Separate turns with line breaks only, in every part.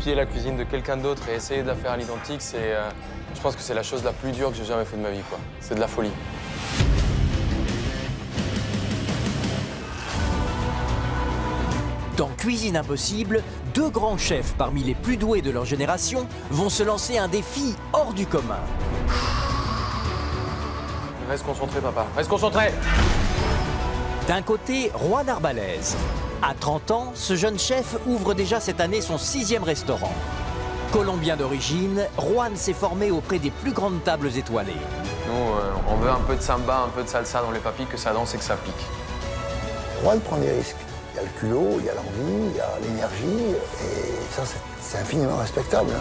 copier la cuisine de quelqu'un d'autre et essayer de la faire à l'identique, je pense que c'est la chose la plus dure que j'ai jamais fait de ma vie, quoi. C'est de la folie.
Dans Cuisine Impossible, deux grands chefs parmi les plus doués de leur génération vont se lancer un défi hors du commun.
Reste concentré, papa. Reste concentré!
D'un côté, Juan Arbalaise. À 30 ans, ce jeune chef ouvre déjà cette année son 6e restaurant. Colombien d'origine, Juan s'est formé auprès des plus grandes tables étoilées.
Nous, on veut un peu de samba, un peu de salsa dans les papilles, que ça danse et que ça pique.
Juan prend des risques. Il y a le culot, il y a l'envie, il y a l'énergie, et ça, c'est infiniment respectable.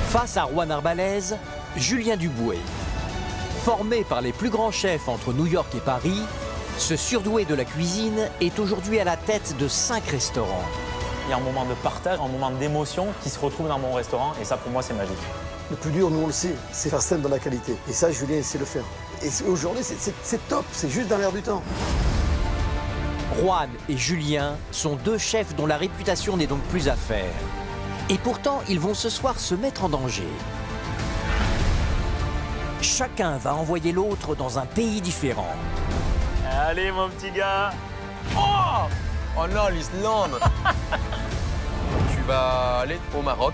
Face à Juan Arbalaise, Julien Duboué. Formé par les plus grands chefs entre New York et Paris, ce surdoué de la cuisine est aujourd'hui à la tête de 5 restaurants.
Il y a un moment de partage, un moment d'émotion qui se retrouve dans mon restaurant, et ça, pour moi, c'est magique.
Le plus dur, nous, on le sait, c'est faire stand dans la qualité. Et ça, Julien sait le faire. Et aujourd'hui, c'est top, c'est juste dans l'air du temps.
Juan et Julien sont deux chefs dont la réputation n'est donc plus à faire. Et pourtant, ils vont ce soir se mettre en danger. Chacun va envoyer l'autre dans un pays différent.
Allez, mon petit gars.
Oh! Oh non, l'Islande! Tu vas aller au Maroc.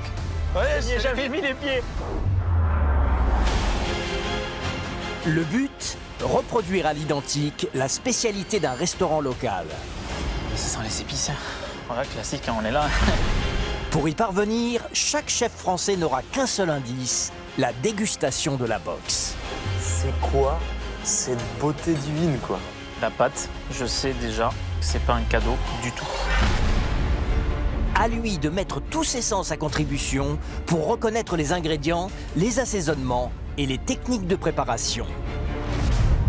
Ouais, j'y ai jamais mis les pieds.
Le but, reproduire à l'identique la spécialité d'un restaurant local.
Ça sent les épices. Voilà, classique, hein, on est là.
Pour y parvenir, chaque chef français n'aura qu'un seul indice, la dégustation de la boxe.
C'est quoi cette beauté divine, quoi?
La pâte, je sais déjà que c'est pas un cadeau du tout.
À lui de mettre tous ses sens à contribution pour reconnaître les ingrédients, les assaisonnements et les techniques de préparation.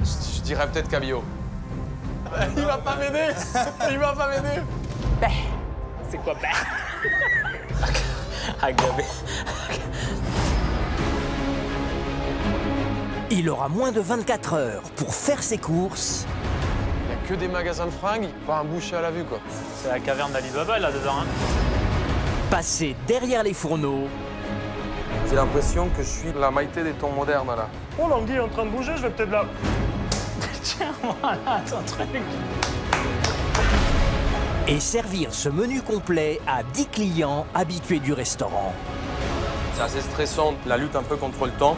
Je dirais peut-être Cabillaud. Il va pas m'aider! Il va pas m'aider!
C'est quoi, agabé.
Il aura moins de 24 heures pour faire ses courses.
Il n'y a que des magasins de fringues, pas un boucher à la vue, quoi.
C'est la caverne d'Ali Baba, là-dedans. Hein.
Passer derrière les fourneaux.
J'ai l'impression que je suis la Maïté des temps modernes, là.
Oh, l'anguille est en train de bouger, je vais peut-être là. Tiens, voilà ton truc.
Et servir ce menu complet à 10 clients habitués du restaurant.
C'est assez stressant, la lutte un peu contre le temps.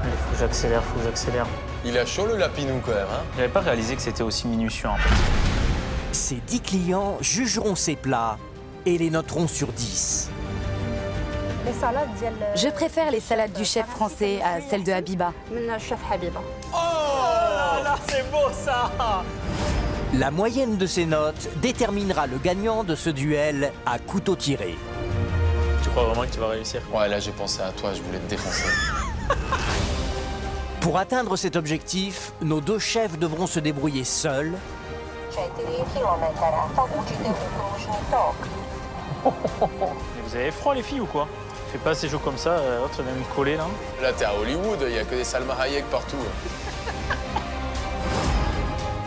Allez, faut que j'accélère,
Il a chaud le lapinou quand même, hein?
J'avais pas réalisé que c'était aussi minutieux en fait.
Ces 10 clients jugeront ses plats et les noteront sur 10.
Je préfère les salades du chef français à celles de Habiba.
Oh là, c'est beau ça!
La moyenne de ces notes déterminera le gagnant de ce duel à couteau tiré.
Tu crois vraiment que tu vas réussir?
Ouais, là j'ai pensé à toi, je voulais te défoncer.
Pour atteindre cet objectif, nos deux chefs devront se débrouiller seuls.
Mais vous avez froid les filles ou quoi? Il fait pas assez chaud comme ça, l'autre vient me coller là.
Là t'es à Hollywood, il y a que des Salma Hayek partout.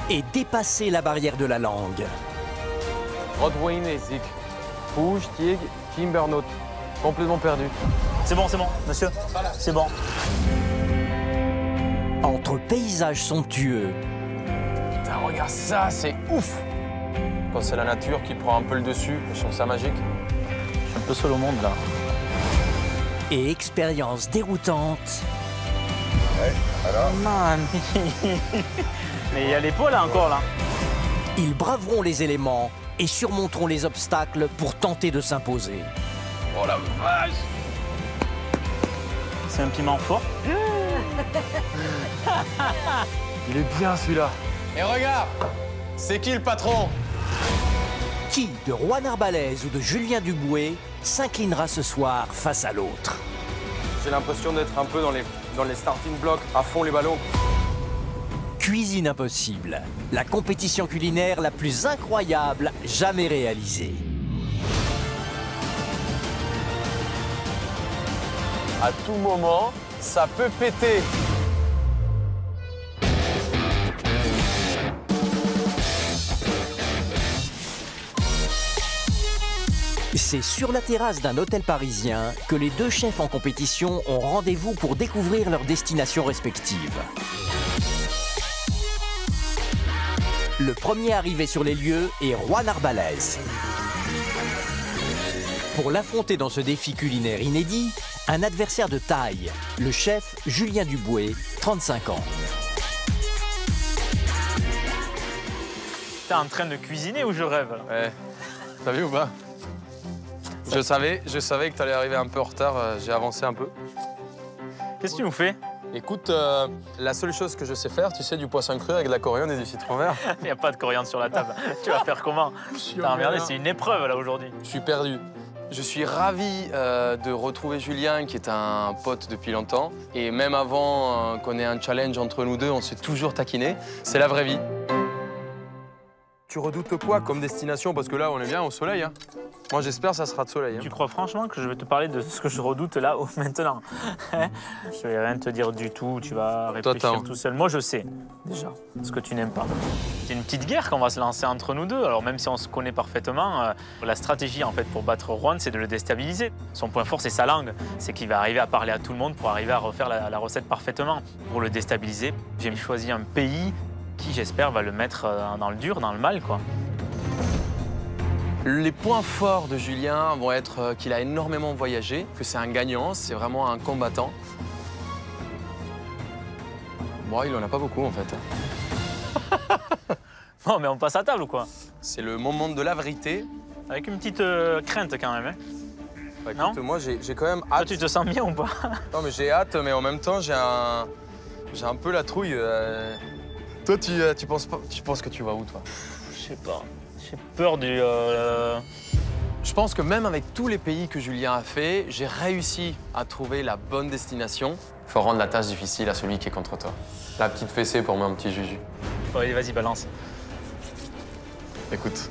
Et dépasser la barrière de la langue.
Rodwayne et Zik. Rouge, Tieg, Kimbernote. Complètement perdu.
C'est bon, monsieur. C'est bon.
Entre paysages somptueux.
Putain, regarde ça, c'est ouf! Quand c'est la nature qui prend un peu le dessus, je trouve ça magique.
Je suis un peu seul au monde là.
Et expériences déroutantes.
Ouais, alors?
Mamie. Mais il y a les poils là encore là.
Ils braveront les éléments et surmonteront les obstacles pour tenter de s'imposer.
Oh la vache!
C'est un piment fort.
Il est bien celui-là. Et regarde! C'est qui le patron?
Qui, de Juan Arbalaise ou de Julien Duboué, s'inclinera ce soir face à l'autre?
J'ai l'impression d'être un peu dans les starting blocks, à fond les ballons.
Cuisine Impossible, la compétition culinaire la plus incroyable jamais réalisée.
À tout moment, ça peut péter.
C'est C'est sur la terrasse d'un hôtel parisien que les deux chefs en compétition ont rendez-vous pour découvrir leurs destinations respectives. Le premier arrivé sur les lieux est Juan Arbalez. Pour l'affronter dans ce défi culinaire inédit, un adversaire de taille, le chef Julien Duboué, 35 ans.
T'es en train de cuisiner ou je rêve?
Ouais. T'as vu ou pas? Je savais que t'allais arriver un peu en retard, j'ai avancé un peu.
Qu'est-ce que tu nous fais?
Écoute, la seule chose que je sais faire, tu sais, du poisson cru avec de la coriandre et du citron vert.
Il n'y a pas de coriandre sur la table. Tu vas faire comment? T'as regardé, c'est une épreuve là aujourd'hui.
Je suis perdu. Je suis ravi de retrouver Julien, qui est un pote depuis longtemps. Et même avant qu'on ait un challenge entre nous deux, on s'est toujours taquiné. C'est la vraie vie. Tu redoutes quoi comme destination? Parce que là, on est bien au soleil. Hein. Moi, j'espère que ça sera de soleil. Hein.
Tu crois franchement que je vais te parler de ce que je redoute là, maintenant? Je vais rien te dire du tout, tu vas réfléchir tout seul. Moi, je sais déjà ce que tu n'aimes pas. C'est une petite guerre qu'on va se lancer entre nous deux. Alors même si on se connaît parfaitement, la stratégie en fait pour battre Juan, c'est de le déstabiliser. Son point fort, c'est sa langue. C'est qu'il va arriver à parler à tout le monde pour arriver à refaire la recette parfaitement. Pour le déstabiliser, j'ai choisi un pays qui, j'espère, va le mettre dans le dur, dans le mal, quoi.
Les points forts de Julien vont être qu'il a énormément voyagé, que c'est un gagnant, c'est vraiment un combattant. Bon, il en a pas beaucoup, en fait.
Bon, mais on passe à table ou quoi?
C'est le moment de la vérité.
Avec une petite crainte quand même, hein?
Bah, écoute, moi, j'ai quand même hâte.
Toi, tu te sens bien ou pas?
Non, mais j'ai hâte, mais en même temps, j'ai un peu la trouille. Toi, tu penses que tu vas où, toi?
Je sais pas. J'ai peur du...
Je pense que même avec tous les pays que Julien a fait, j'ai réussi à trouver la bonne destination. Il faut rendre la tâche difficile à celui qui est contre toi. La petite fessée pour moi, un petit juju.
Bon, allez, vas-y, balance.
Écoute.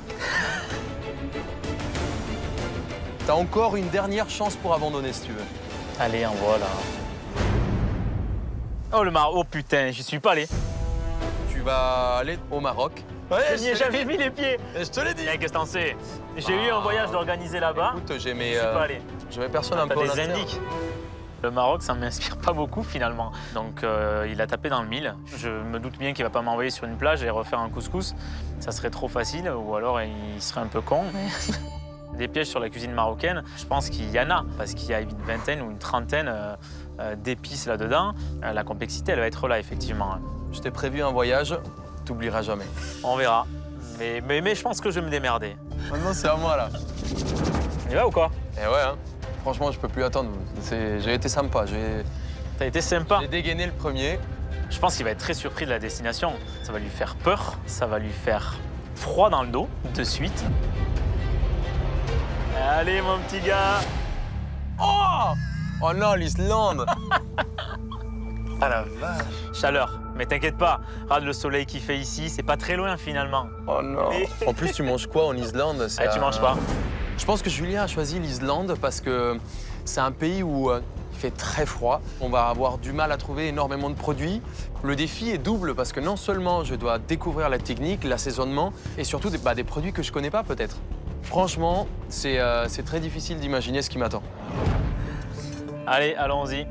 T'as encore une dernière chance pour abandonner, si tu veux.
Allez, envoie, là. Oh, le Maroc. Oh, putain, j'y suis pas allé.
Tu vas aller au Maroc. Ouais,
je n'y ai jamais mis les pieds.
Je te l'ai dit.
Qu'est-ce que t'en sais? J'ai eu un voyage d'organiser là-bas.
Écoute, j'ai mes...
Je suis pas allé.
J'avais personne un peu
T'as des indices. Le Maroc, ça ne m'inspire pas beaucoup finalement. Donc il a tapé dans le mille. Je me doute bien qu'il ne va pas m'envoyer sur une plage et refaire un couscous. Ça serait trop facile ou alors il serait un peu con. Mais... Des pièges sur la cuisine marocaine, je pense qu'il y en a. Parce qu'il y a une vingtaine ou une trentaine d'épices là-dedans. La complexité, elle va être là effectivement.
Je t'ai prévu un voyage, t'oublieras jamais.
On verra. Mais je pense que je vais me démerder.
Maintenant, c'est à moi là.
On y va ou quoi?
Eh ouais, hein. Franchement, je peux plus attendre. J'ai été sympa.
T'as été sympa.
J'ai dégainé le premier.
Je pense qu'il va être très surpris de la destination. Ça va lui faire peur, ça va lui faire froid dans le dos, de suite. Allez, mon petit gars.
Oh! Oh non, l'Islande. Ah la vache.
Chaleur. Mais t'inquiète pas, regarde le soleil qu'il fait ici, c'est pas très loin finalement.
Oh non. En plus, tu manges quoi en Islande?
Tu manges pas.
Je pense que Julien a choisi l'Islande parce que c'est un pays où il fait très froid. On va avoir du mal à trouver énormément de produits. Le défi est double parce que non seulement je dois découvrir la technique, l'assaisonnement et surtout des produits que je connais pas peut-être. Franchement, c'est très difficile d'imaginer ce qui m'attend.
Allez, allons-y.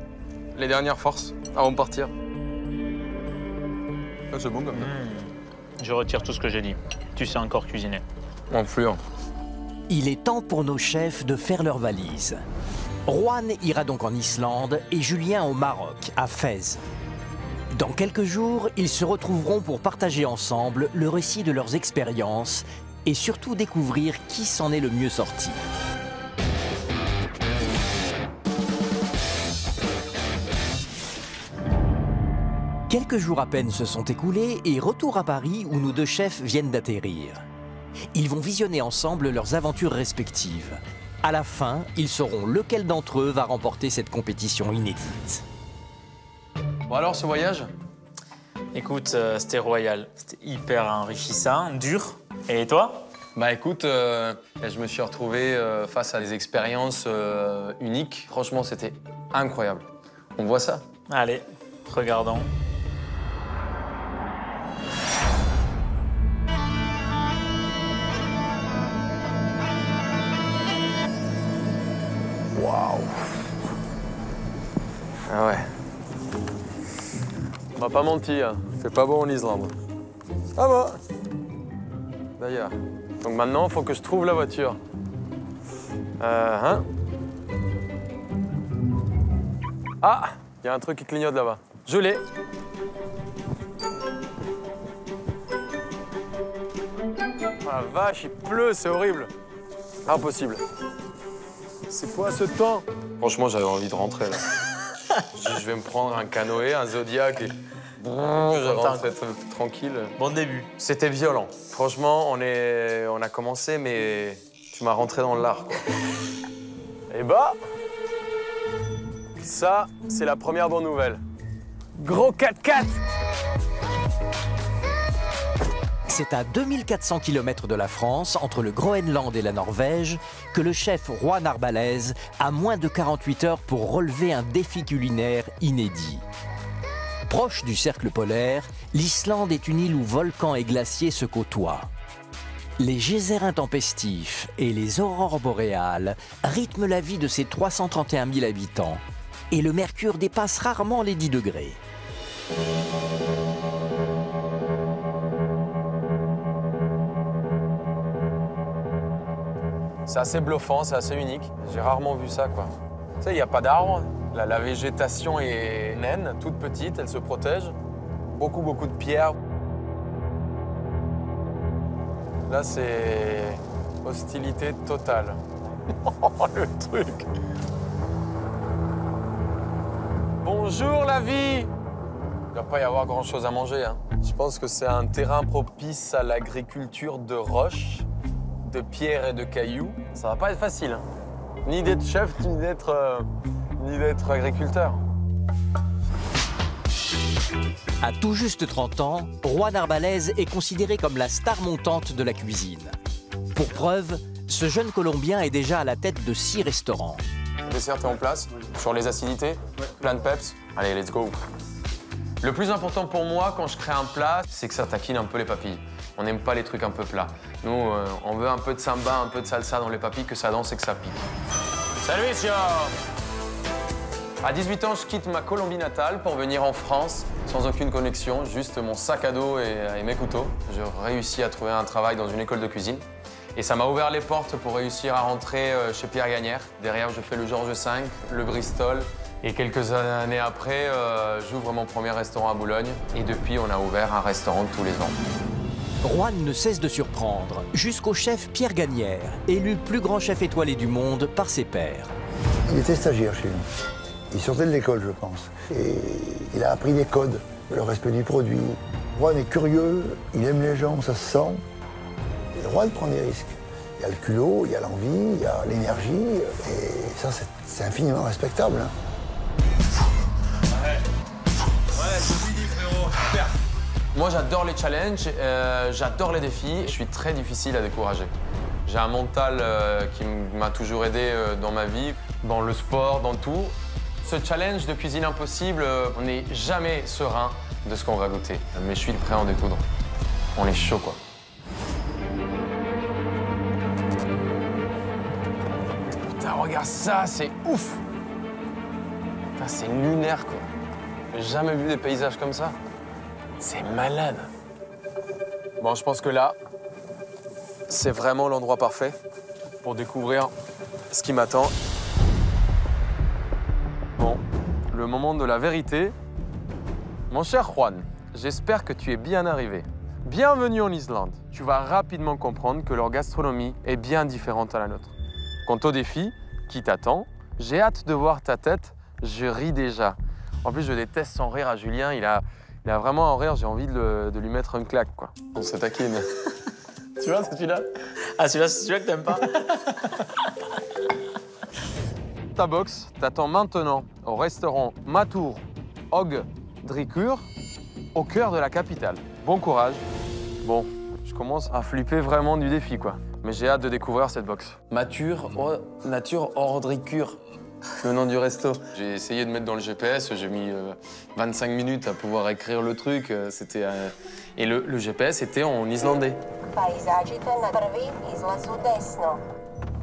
Les dernières forces avant de partir. C'est bon comme ça.
Je retire tout ce que j'ai dit. Tu sais encore cuisiner.
Influent.
Il est temps pour nos chefs de faire leurs valises. Juan ira donc en Islande et Julien au Maroc, à Fès. Dans quelques jours, ils se retrouveront pour partager ensemble le récit de leurs expériences et surtout découvrir qui s'en est le mieux sorti. Quelques jours à peine se sont écoulés et retour à Paris où nos deux chefs viennent d'atterrir. Ils vont visionner ensemble leurs aventures respectives. À la fin, ils sauront lequel d'entre eux va remporter cette compétition inédite.
Bon alors, ce voyage?
Écoute, c'était royal. C'était hyper enrichissant, dur. Et toi?
Bah écoute, je me suis retrouvé face à des expériences uniques. Franchement, c'était incroyable. On voit ça?
Allez, regardons.
va pas mentir, il fait pas beau en Islande. Ah bah. D'ailleurs. Donc maintenant, il faut que je trouve la voiture. Ah, il y a un truc qui clignote là-bas. Je l'ai. Oh la vache, il pleut, c'est horrible. Impossible. C'est quoi ce temps? Franchement, j'avais envie de rentrer là. Je vais me prendre un canoë, un Zodiac et je rentre tranquille.
Bon début.
C'était violent. Franchement, on a commencé, mais tu m'as rentré dans l'art. Et bah, ça, c'est la première bonne nouvelle. Gros 4x4.
C'est à 2400 km de la France, entre le Groenland et la Norvège, que le chef Juan Arbalaise a moins de 48 heures pour relever un défi culinaire inédit. Proche du cercle polaire, l'Islande est une île où volcans et glaciers se côtoient. Les geysers intempestifs et les aurores boréales rythment la vie de ses 331 000 habitants, et le mercure dépasse rarement les 10 degrés.
C'est assez bluffant, c'est assez unique. J'ai rarement vu ça, quoi. Tu sais, il n'y a pas d'arbres. La végétation est naine, toute petite, elle se protège. Beaucoup de pierres. Là, c'est hostilité totale. Le truc. Bonjour, la vie. Il ne doit pas y avoir grand-chose à manger, hein. Je pense que c'est un terrain propice à l'agriculture de roches, de pierres et de cailloux. Ça va pas être facile, hein. Ni d'être chef, ni d'être agriculteur.
À tout juste 30 ans, Juan Arbalaise est considéré comme la star montante de la cuisine. Pour preuve, ce jeune Colombien est déjà à la tête de 6 restaurants.
Le dessert est en place, sur les acidités, plein de peps. Allez, let's go. Le plus important pour moi quand je crée un plat, c'est que ça taquine un peu les papilles. On n'aime pas les trucs un peu plats. Nous, on veut un peu de samba, un peu de salsa dans les papilles, que ça danse et que ça pique. Salut, monsieur! À 18 ans, je quitte ma Colombie natale pour venir en France, sans aucune connexion, juste mon sac à dos et mes couteaux. J'ai réussi à trouver un travail dans une école de cuisine. Et ça m'a ouvert les portes pour réussir à rentrer chez Pierre Gagnère. Derrière, je fais le Georges V, le Bristol. Et quelques années après, j'ouvre mon premier restaurant à Boulogne. Et depuis, on a ouvert un restaurant tous les ans.
Juan ne cesse de surprendre, jusqu'au chef Pierre Gagnère, élu plus grand chef étoilé du monde par ses pairs.
Il était stagiaire chez nous. Il sortait de l'école, je pense. Et il a appris des codes, le respect du produit. Juan est curieux, il aime les gens, ça se sent. Et Juan prend des risques. Il y a le culot, il y a l'envie, il y a l'énergie. Et ça, c'est infiniment respectable, hein.
Ouais, c'est dit, frérot, super. Moi, j'adore les challenges, j'adore les défis. Je suis très difficile à décourager. J'ai un mental qui m'a toujours aidé dans ma vie, dans le sport, dans tout. Ce challenge de cuisine impossible, on n'est jamais serein de ce qu'on va goûter. Mais je suis prêt à en découdre. On est chaud, quoi. Putain, regarde ça, c'est ouf! Putain, c'est lunaire, quoi. J'ai jamais vu des paysages comme ça. C'est malade. Bon, je pense que là, c'est vraiment l'endroit parfait pour découvrir ce qui m'attend. Bon, le moment de la vérité. Mon cher Juan, j'espère que tu es bien arrivé. Bienvenue en Islande. Tu vas rapidement comprendre que leur gastronomie est bien différente à la nôtre. Quant au défi qui t'attend, j'ai hâte de voir ta tête. Je ris déjà. En plus, je déteste son rire à Julien. Il a vraiment un rire, j'ai envie de lui mettre une claque, quoi. On se taquine. Tu vois, c'est celui-là?
Ah, celui-là, c'est celui-là que t'aimes pas?
Ta box t'attend maintenant au restaurant Matour Og Drikur, au cœur de la capitale. Bon courage. Bon, je commence à flipper vraiment du défi, quoi. Mais j'ai hâte de découvrir cette box. Nature Og Drikur. Le nom du resto. J'ai essayé de mettre dans le GPS, j'ai mis 25 minutes à pouvoir écrire le truc. Et le GPS était en islandais.
Izađite na prvi izlaz u desno.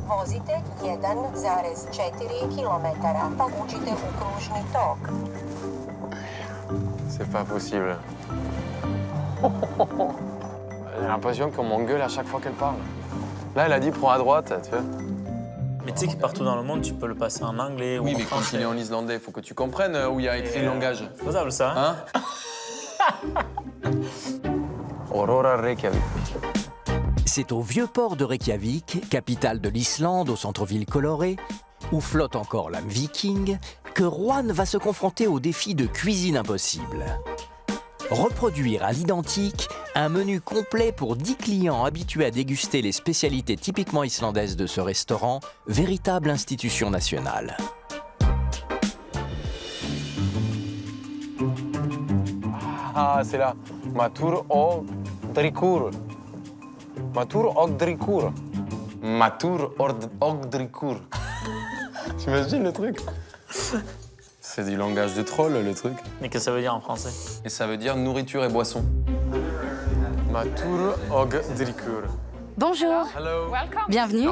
Vozite 1,4 km, pa uđite u kružni tok.
C'est pas possible. J'ai l'impression qu'on m'engueule à chaque fois qu'elle parle. Là, elle a dit prends à droite, tu vois.
Mais tu sais que partout dans le monde, tu peux le passer en anglais ou
Oui,
en
mais
français.
quand il est en islandais, il faut que tu comprennes où il y a écrit le langage.
C'est faisable, ça, hein?
Aurora Reykjavik.
C'est au vieux port de Reykjavik, capitale de l'Islande au centre-ville coloré, où flotte encore l'âme viking, que Juan va se confronter au défi de cuisine impossible. Reproduire à l'identique un menu complet pour 10 clients habitués à déguster les spécialités typiquement islandaises de ce restaurant, véritable institution nationale.
Ah, c'est là. Matur og drikur. Matur og drikur. Matur og drikur. T'imagines le truc? C'est du langage de troll, le truc.
Mais qu'est-ce que ça veut dire en français?
Et ça veut dire nourriture et boisson. Matur og drikur.
Bonjour.
Hello.
Bienvenue.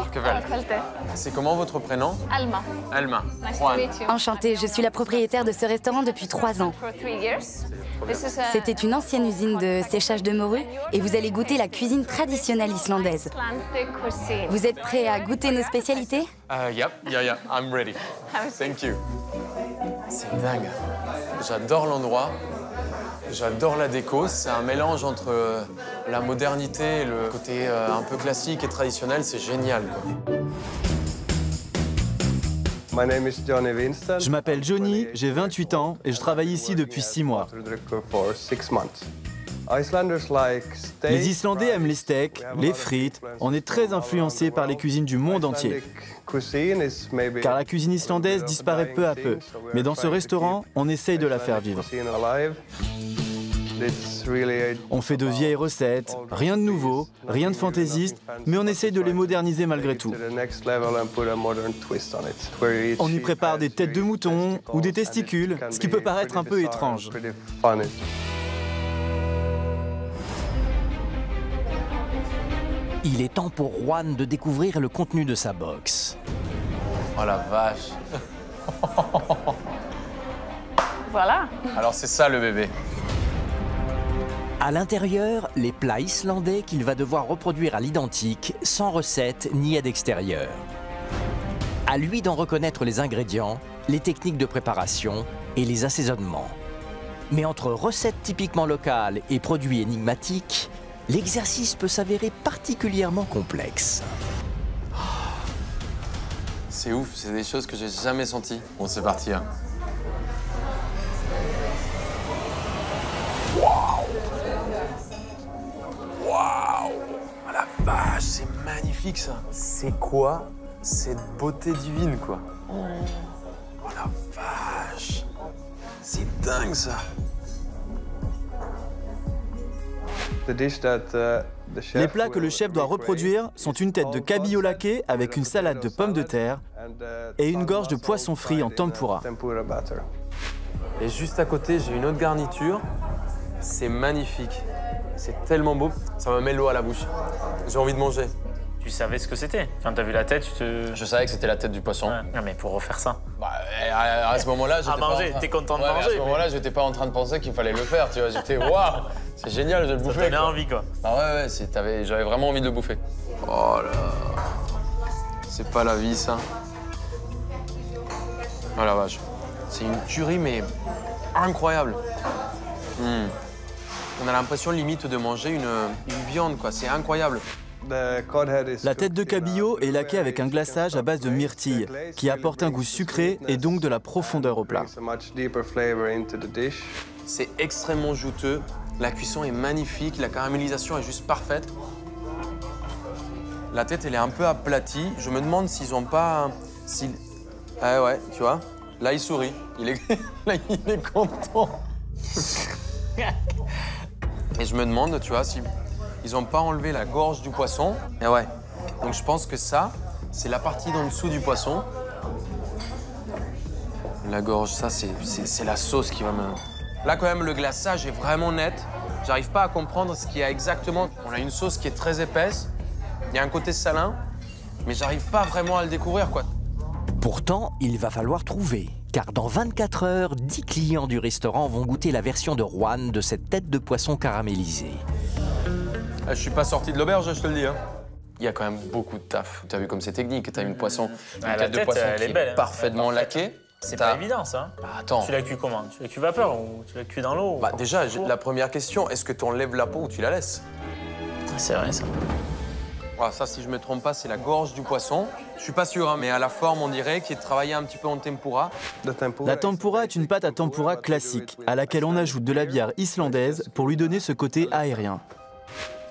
C'est comment votre prénom?
Alma.
Alma.
Nice
Juan.
to meet you.
Enchantée, je suis la propriétaire de ce restaurant depuis 3 ans.
For 3 years. This is a
C'était une ancienne usine de séchage de morue et vous allez goûter la cuisine traditionnelle islandaise.
Icelandic cuisine.
Vous êtes prêts à goûter nos spécialités?
Yeah, I'm ready. Thank you. C'est dingue. J'adore l'endroit. J'adore la déco. C'est un mélange entre la modernité et le côté un peu classique et traditionnel. C'est génial, quoi.
Je m'appelle Johnny, j'ai 28 ans et je travaille ici depuis 6 mois. Les Islandais aiment les steaks, les frites. On est très influencé par les cuisines du monde entier. Car la cuisine islandaise disparaît peu à peu. Mais dans ce restaurant, on essaye de la faire vivre. On fait de vieilles recettes, rien de nouveau, rien de fantaisiste, mais on essaye de les moderniser malgré tout. On y prépare des têtes de mouton ou des testicules, ce qui peut paraître un peu étrange.
Il est temps pour Juan de découvrir le contenu de sa box.
Oh la vache.
Voilà.
Alors c'est ça le bébé.
À l'intérieur, les plats islandais qu'il va devoir reproduire à l'identique, sans recette ni aide extérieure. À lui d'en reconnaître les ingrédients, les techniques de préparation et les assaisonnements. Mais entre recettes typiquement locales et produits énigmatiques, l'exercice peut s'avérer particulièrement complexe.
C'est ouf, c'est des choses que j'ai jamais senties. Bon, c'est parti, hein. Waouh! Oh la vache, c'est magnifique ça. C'est quoi cette beauté divine, quoi? Oh la vache! C'est dingue ça.
Les plats que le chef doit reproduire sont une tête de cabillaud laqué avec une salade de pommes de terre et une gorge de poisson frit en tempura.
Et juste à côté, j'ai une autre garniture. C'est magnifique. C'est tellement beau. Ça me met l'eau à la bouche. J'ai envie de manger.
Tu savais ce que c'était? Quand t'as vu la tête, tu te...
Je savais que c'était la tête du poisson.
Ouais. Non, mais pour refaire ça.
Bah, à ce moment-là, j'étais
À manger, t'es content de manger.
À ce moment-là, j'étais pas en train de penser qu'il fallait le faire, tu vois. J'étais, waouh, c'est génial, je vais le bouffer.
Ça donnait envie, quoi.
Ah ouais, j'avais vraiment envie de le bouffer. Oh là, c'est pas la vie, ça. Oh la vache. C'est une tuerie, mais incroyable. On a l'impression limite de manger une viande, quoi. C'est incroyable.
La tête de cabillaud est laquée avec un glaçage à base de myrtille, qui apporte un goût sucré et donc de la profondeur au plat.
C'est extrêmement juteux. La cuisson est magnifique, la caramélisation est juste parfaite. La tête, elle est un peu aplatie. Je me demande s'ils ont pas... Ah ouais, tu vois. Là, il sourit. Là, il est content. Et je me demande, tu vois, si ils n'ont pas enlevé la gorge du poisson. Et ouais. Donc je pense que ça, c'est la partie d'en dessous du poisson. La gorge, ça, c'est la sauce qui va me... Là, quand même, le glaçage est vraiment net. J'arrive pas à comprendre ce qu'il y a exactement. On a une sauce qui est très épaisse. Il y a un côté salin, mais j'arrive pas vraiment à le découvrir, quoi.
Pourtant, il va falloir trouver, Car dans 24 heures, 10 clients du restaurant vont goûter la version de Juan de cette tête de poisson caramélisée.
Je suis pas sorti de l'auberge, je te le dis. Hein. Il y a quand même beaucoup de taf. Tu as vu comme c'est technique. Tu as une poisson, une tête de poisson qui est parfaitement laquée.
C'est pas évident, ça.
Bah, attends.
Tu la cuis comment? Tu la cuis vapeur ou tu la cuis dans l'eau?
Bah, déjà, la première question, est-ce que tu enlèves la peau ou tu la laisses?
C'est vrai, ça.
Voilà, ça, si je me trompe pas, c'est la gorge du poisson. Je suis pas sûr, hein, mais à la forme, on dirait qu'il est travaillé un petit peu en tempura.
La tempura est une pâte à tempura classique, à laquelle on ajoute de la bière islandaise pour lui donner ce côté aérien.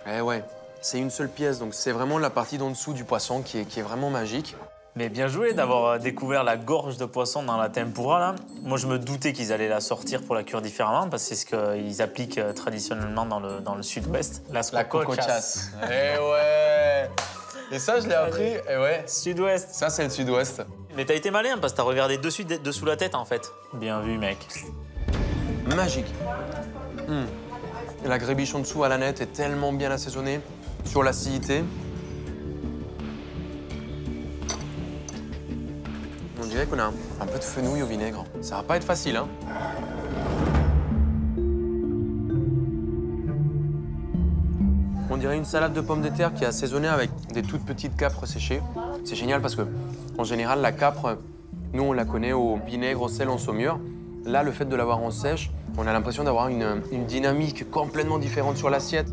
Eh ouais, c'est une seule pièce, donc c'est vraiment la partie d'en dessous du poisson qui est vraiment magique.
Mais bien joué d'avoir découvert la gorge de poisson dans la tempura, là. Moi, je me doutais qu'ils allaient la sortir pour la cuire différemment, parce que c'est ce qu'ils appliquent traditionnellement dans le sud-ouest.
La cocochasse. Eh ouais. Et ça, je l'ai appris, eh ouais.
Sud-ouest.
Ça, c'est le sud-ouest.
Mais t'as été malin, parce que t'as regardé dessous la tête, en fait. Bien vu, mec.
Magique. Et la grébiche en dessous à la nette est tellement bien assaisonnée sur l'acidité. On dirait qu'on a un peu de fenouil au vinaigre. Ça va pas être facile, hein. On dirait une salade de pommes de terre qui est assaisonnée avec des toutes petites capres séchées. C'est génial parce que, en général, la capre, nous, on la connaît au vinaigre, au sel, en saumure. Là, le fait de l'avoir en sèche, on a l'impression d'avoir une dynamique complètement différente sur l'assiette.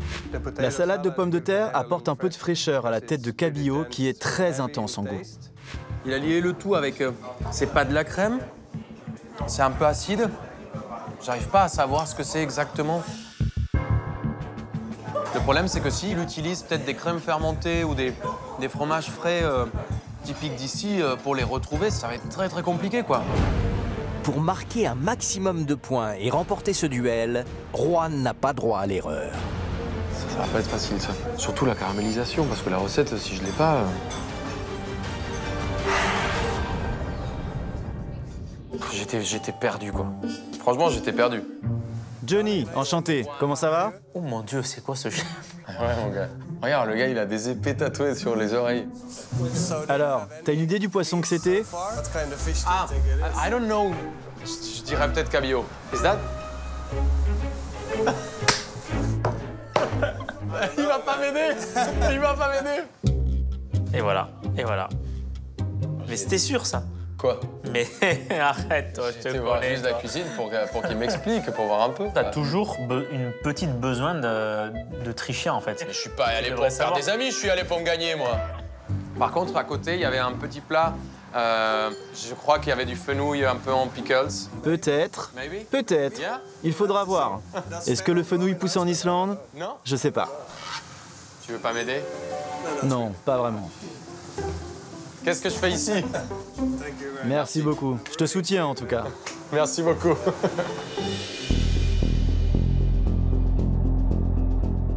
La salade de pommes de terre apporte un peu de fraîcheur à la tête de cabillaud qui est très intense en goût.
Il a lié le tout avec... c'est pas de la crème, c'est un peu acide. J'arrive pas à savoir ce que c'est exactement. Le problème, c'est que s'il utilise peut-être des crèmes fermentées ou des fromages frais typiques d'ici, pour les retrouver, ça va être très très compliqué, quoi.
Pour marquer un maximum de points et remporter ce duel, Juan n'a pas droit à l'erreur.
Ça va pas être facile, ça. Surtout la caramélisation, parce que la recette, si je l'ai pas... J'étais perdu, quoi. Franchement, j'étais perdu.
Johnny, enchanté. Comment ça va?
Oh mon Dieu, c'est quoi ce chef?
Ouais, mon gars. Regarde, le gars, il a des épées tatouées sur les oreilles.
Alors, t'as une idée du poisson que c'était?
Ah, I don't know. Je dirais peut-être cabillaud. Is that? Il va pas m'aider. Il va pas m'aider.
Et voilà, et voilà. Mais c'était sûr, ça.
Quoi?
Mais arrête, toi, je te
connais. Voir juste la cuisine pour qu'il m'explique, pour voir un peu.
T'as toujours une petite besoin de tricher, en fait.
Mais je suis pas allé pour faire des amis, je suis allé pour me gagner, moi. Par contre, à côté, il y avait un petit plat. Je crois qu'il y avait du fenouil un peu en pickles.
Peut-être. Peut-être. Yeah. Il faudra voir. Est-ce que le fenouil pousse en Islande?
Non.
Je sais pas.
Tu veux pas m'aider?
Non, pas vraiment.
Qu'est-ce que je fais ici?
Merci beaucoup. Je te soutiens en tout cas.
Merci beaucoup.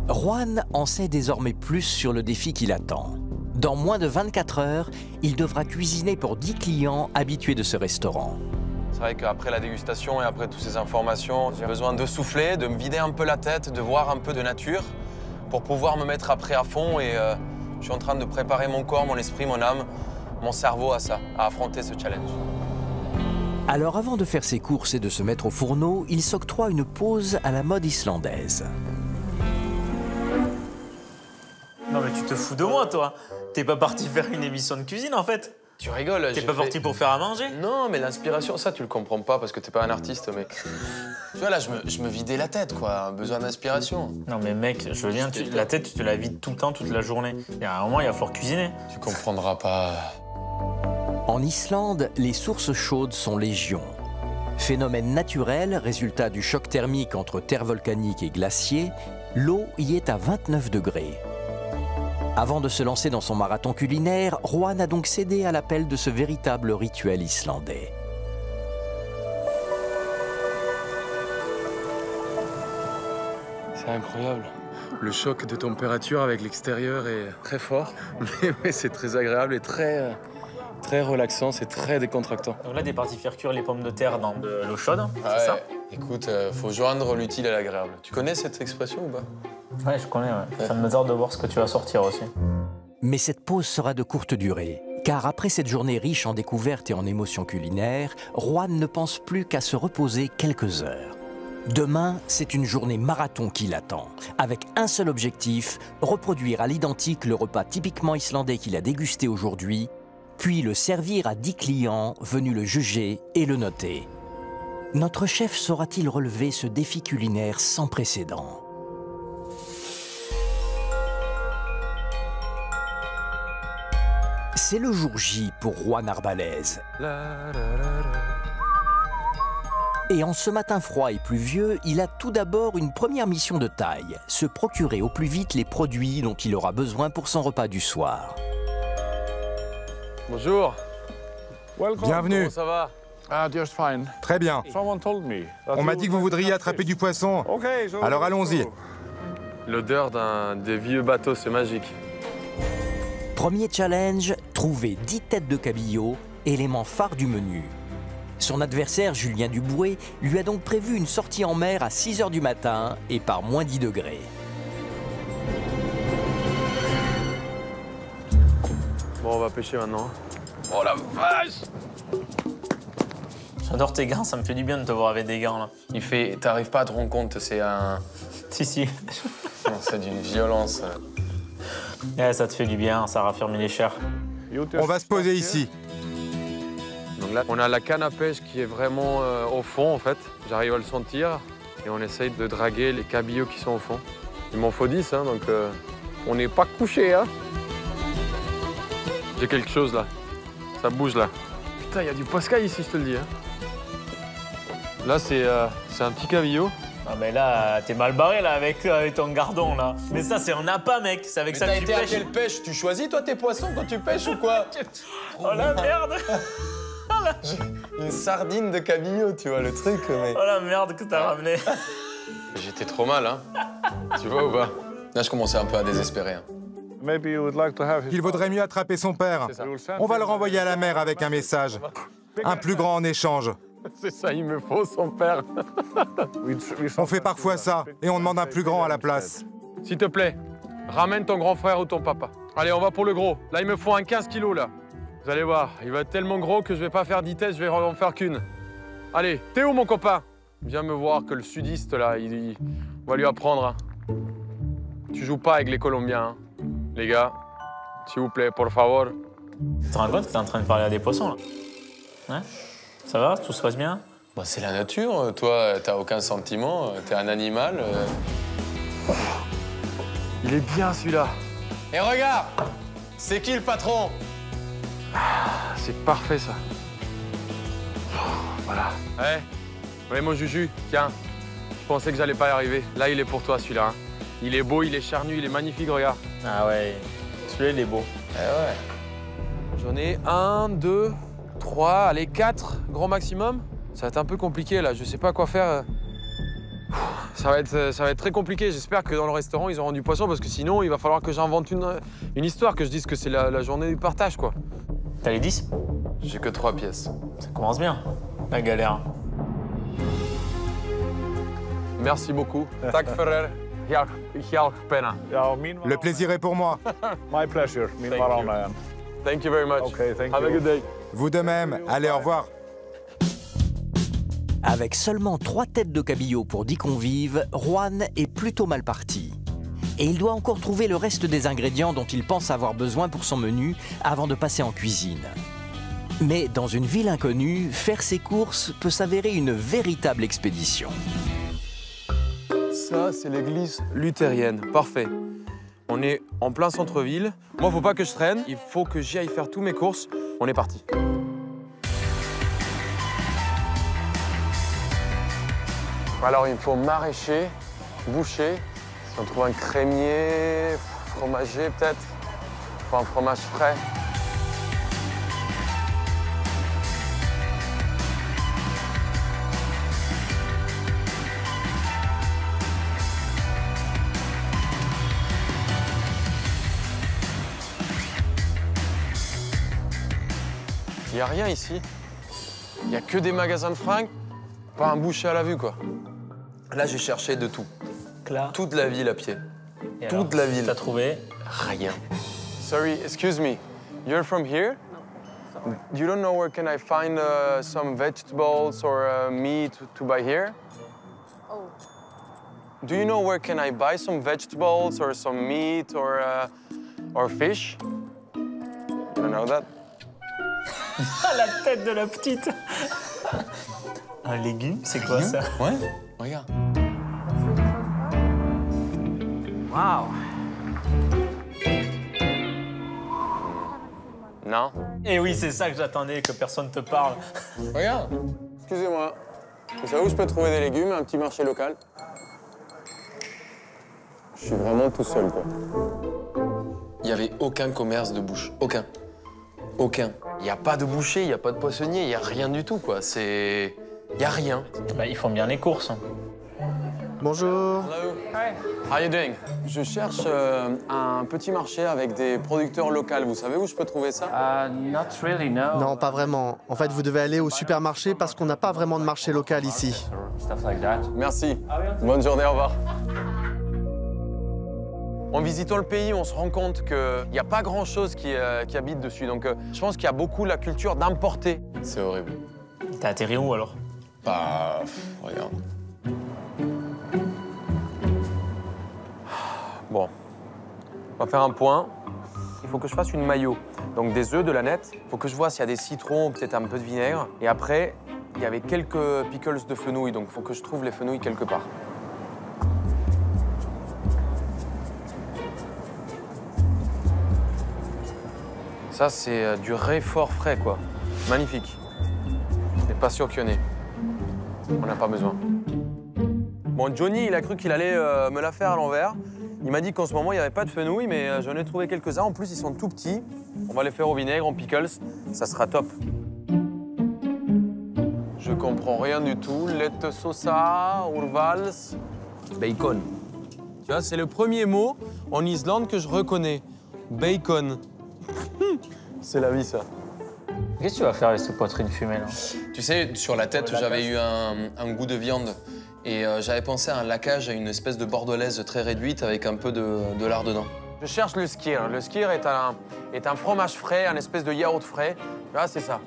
Juan en sait désormais plus sur le défi qui l'attend. Dans moins de 24 heures, il devra cuisiner pour 10 clients habitués de ce restaurant.
C'est vrai qu'après la dégustation et après toutes ces informations, j'ai besoin de souffler, de me vider un peu la tête, de voir un peu de nature pour pouvoir me mettre après à fond. Et je suis en train de préparer mon corps, mon esprit, mon âme, mon cerveau à ça, à affronter ce challenge.
Alors avant de faire ses courses et de se mettre au fourneau, il s'octroie une pause à la mode islandaise.
Non mais tu te fous de moi, toi. T'es pas parti faire une émission de cuisine, en fait.
Tu rigoles.
T'es pas parti pour faire à manger?
Non, mais l'inspiration, ça, tu le comprends pas parce que t'es pas un artiste, mais... Tu vois, là, je me vidais la tête, quoi. Un besoin d'inspiration.
Non, mais mec, je veux bien, la tête, tu te la vides tout le temps, toute la journée. Il y a un moment, il va falloir cuisiner.
Tu comprendras pas.
En Islande, les sources chaudes sont légion. Phénomène naturel, résultat du choc thermique entre terre volcanique et glacier, l'eau y est à 29 degrés. Avant de se lancer dans son marathon culinaire, Juan a donc cédé à l'appel de ce véritable rituel islandais.
C'est incroyable. Le choc de température avec l'extérieur est très fort, mais c'est très agréable et très relaxant, c'est très décontractant.
Donc là, t'es parti faire cuire les pommes de terre dans de l'eau chaude,
c'est ça? Écoute, faut joindre l'utile à l'agréable. Tu connais cette expression ou pas?
Ouais, je connais, ouais. Ça me tarde de voir ce que tu vas sortir aussi.
Mais cette pause sera de courte durée. Car après cette journée riche en découvertes et en émotions culinaires, Juan ne pense plus qu'à se reposer quelques heures. Demain, c'est une journée marathon qui l'attend, avec un seul objectif, reproduire à l'identique le repas typiquement islandais qu'il a dégusté aujourd'hui, puis le servir à 10 clients venus le juger et le noter. Notre chef saura-t-il relever ce défi culinaire sans précédent ? C'est le jour J pour Juan Arbalez. Et en ce matin froid et pluvieux, il a tout d'abord une première mission de taille, se procurer au plus vite les produits dont il aura besoin pour son repas du soir.
Bonjour.
Bienvenue.
Comment ça va?
Just fine.
Très bien. On m'a dit que vous voudriez attraper du poisson. Alors allons-y.
L'odeur des vieux bateaux, c'est magique.
Premier challenge, trouver 10 têtes de cabillaud, élément phare du menu. Son adversaire, Julien Duboué, lui a donc prévu une sortie en mer à 6 h du matin et par moins 10 degrés.
Bon, on va pêcher maintenant. Oh la vache!
J'adore tes gants, ça me fait du bien de te voir avec des gants là.
T'arrives pas à te rendre compte, c'est un...
Si.
C'est d'une violence.
Ouais, ça te fait du bien, ça raffermit les chairs.
On va se poser ici.
Donc là, on a la canne à pêche qui est vraiment au fond, en fait. J'arrive à le sentir. Et on essaye de draguer les cabillots qui sont au fond. Il m'en faut 10, hein, donc on n'est pas couché, hein. J'ai quelque chose, là. Ça bouge, là. Putain, il y a du poscaille ici, je te le dis, hein. Là, c'est un petit cabillaud.
Ah mais là, t'es mal barré là avec ton gardon là. Mais ça c'est un appât mec, c'est avec ça que tu pêches.
Mais t'as été à quelle pêche? Tu choisis toi tes poissons quand tu pêches ou quoi?
Oh la merde.
Une sardine de cabillaud, tu vois le truc, mais...
Oh la merde que t'as ramené.
J'étais trop mal, hein. Tu vois ou pas? Là, je commençais un peu à désespérer. Hein.
Il vaudrait mieux attraper son père. On va le renvoyer à la mer avec un message. Un plus grand en échange.
C'est ça, il me faut son père.
On fait parfois ça, et on demande un plus grand à la place.
S'il te plaît, ramène ton grand frère ou ton papa. Allez, on va pour le gros. Là, il me faut un 15 kilos, là. Vous allez voir, il va être tellement gros que je vais pas faire 10 tests, je vais en faire qu'une. Allez, t'es où, mon copain? Viens me voir que le sudiste, là, on va lui apprendre. Hein. Tu joues pas avec les Colombiens, hein. Les gars. S'il vous plaît, por favor.
Tu te rends compte que t'es en train de parler à des poissons, là? Hein? Ça va? Tout se passe bien?
Bah, c'est la nature. Toi, t'as aucun sentiment. T'es un animal. Il est bien, celui-là. Et regarde! C'est qui le patron? C'est parfait, ça. Voilà. Ouais, mon Juju, tiens. Je pensais que j'allais pas y arriver. Là, il est pour toi, celui-là. Hein. Il est beau, il est charnu, il est magnifique, regarde.
Ah ouais, celui-là, il est beau.
Eh ouais. J'en ai 1, 2, 3, allez, 4, grand maximum. Ça va être un peu compliqué, là. Je sais pas quoi faire. Ça va être très compliqué. J'espère que dans le restaurant, ils auront du poisson, parce que sinon, il va falloir que j'invente une histoire, que je dise que c'est la journée du partage, quoi.
T'as les 10?
J'ai que 3 pièces.
Ça commence bien, la galère.
Merci beaucoup. Tack för hjälpen.
Le plaisir est pour moi.
My pleasure.
Thank you very much.
Okay, thank
Have
you.
a good day.
Vous de même. Allez, au revoir.
Avec seulement 3 têtes de cabillaud pour 10 convives, Juan est plutôt mal parti. Et il doit encore trouver le reste des ingrédients dont il pense avoir besoin pour son menu avant de passer en cuisine. Mais dans une ville inconnue, faire ses courses peut s'avérer une véritable expédition.
Ça, c'est l'église luthérienne. Parfait. On est en plein centre-ville. Moi, faut pas que je traîne. Il faut que j'y aille faire tous mes courses. On est parti. Alors, il me faut maraîcher, boucher. Si on trouve un crémier, fromager peut-être. Il faut un fromage frais. Il n'y a rien ici. Il n'y a que des magasins de fringues, pas un boucher à la vue, quoi. Là, j'ai cherché de tout.
Là.
Toute la ville à pied.
Et
toute la ville.
T'as trouvé?
Rien. Sorry, excuse me. You're from here? You don't know where can I find some vegetables or meat to buy here?
Oh.
Do you know where can I buy some vegetables or some meat or fish? You don't know that?
La tête de la petite. Un légume, c'est quoi ça?
Ouais, regarde.
Waouh.
Non.
Et oui, c'est ça que j'attendais, que personne te parle.
Regarde. Excusez-moi. Vous savez où je peux trouver des légumes, un petit marché local? Je suis vraiment tout seul, quoi. Il n'y avait aucun commerce de bouche. Aucun. Aucun. Il n'y a pas de boucher, il n'y a pas de poissonnier, il n'y a rien du tout, quoi. C'est... Il n'y a rien.
Bah, ils font bien les courses.
Bonjour.
Hello. Hi. How are you doing? Je cherche un petit marché avec des producteurs locaux. Vous savez où je peux trouver ça?
Not really, no.
Non, pas vraiment. En fait, vous devez aller au supermarché parce qu'on n'a pas vraiment de marché local ici.
Stuff like that.
Merci. Bonne journée, au revoir. En visitant le pays, on se rend compte qu'il n'y a pas grand-chose qui habite dessus. Donc, je pense qu'il y a beaucoup la culture d'importer. C'est horrible.
T'as atterri où, alors?
Bah, regarde. Bon, on va faire un point. Il faut que je fasse une mayo. Donc des œufs, de la nette. Il faut que je vois s'il y a des citrons, peut-être un peu de vinaigre. Et après, il y avait quelques pickles de fenouil. Donc il faut que je trouve les fenouils quelque part. Ça, c'est du réfort frais, quoi. Magnifique. Mais pas sûr qu'il y en ait. On n'a pas besoin. Bon, Johnny, il a cru qu'il allait me la faire à l'envers. Il m'a dit qu'en ce moment, il n'y avait pas de fenouil, mais j'en ai trouvé quelques-uns. En plus, ils sont tout petits. On va les faire au vinaigre, en pickles. Ça sera top. Je comprends rien du tout. Lette sosa, urvals, bacon. Tu vois, c'est le premier mot en Islande que je reconnais. Bacon. C'est la vie, ça.
Qu'est-ce que tu vas faire avec cette poitrine fumée, là?
Tu sais, sur la tête, j'avais eu un goût de viande. Et j'avais pensé à un laquage, à une espèce de bordelaise très réduite avec un peu de lard dedans. Je cherche le skyr. Le skyr est un fromage frais, un espèce de yaourt frais. Là, c'est ça.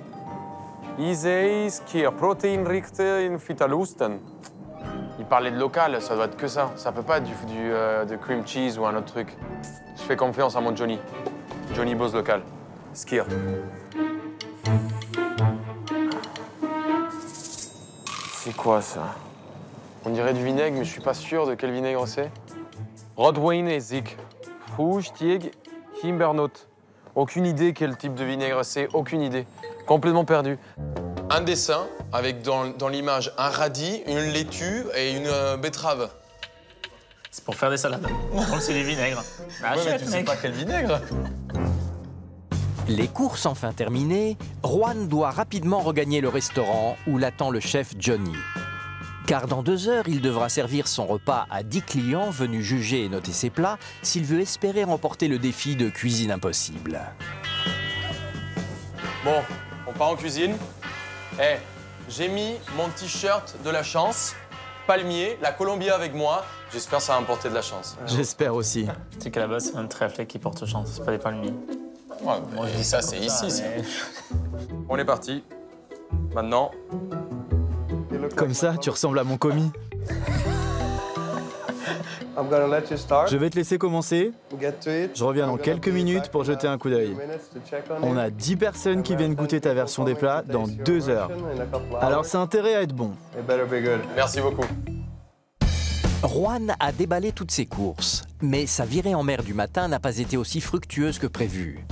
Isei skyr, proteinrikt in Fitalusten. Il parlait de local, ça doit être que ça. Ça peut pas être de cream cheese ou un autre truc. Je fais confiance à mon Johnny. Johnny Boss local. Skyr. C'est quoi ça? On dirait du vinaigre, mais je suis pas sûr de quel vinaigre c'est. Rodwein et Zik. Fruchtig, Himbernot. Aucune idée quel type de vinaigre c'est, aucune idée. Complètement perdu. Un dessin avec dans l'image un radis, une laitue et une betterave.
C'est pour faire des salades. Donc c'est des vinaigres.
Ouais, mais tu sais pas quel vinaigre.
Les courses enfin terminées, Juan doit rapidement regagner le restaurant où l'attend le chef Johnny. Car dans 2 heures, il devra servir son repas à 10 clients venus juger et noter ses plats s'il veut espérer remporter le défi de cuisine impossible.
Bon, on part en cuisine. Eh, j'ai mis mon t-shirt de la chance, palmier, la Colombia avec moi. J'espère que ça va me porter de la chance.
J'espère aussi.
Tu sais qu'à la base, c'est un trèfle qui porte chance, c'est pas des palmiers.
Ouais, moi, je dis ça, c'est ici. Mais... On est parti. Maintenant...
Comme ça, tu ressembles à mon commis. Je vais te laisser commencer. Je reviens dans quelques minutes pour jeter un coup d'œil. On a 10 personnes qui viennent goûter ta version des plats dans 2 heures. Alors c'est intérêt à être bon.
Merci beaucoup.
Juan a déballé toutes ses courses, mais sa virée en mer du matin n'a pas été aussi fructueuse que prévu.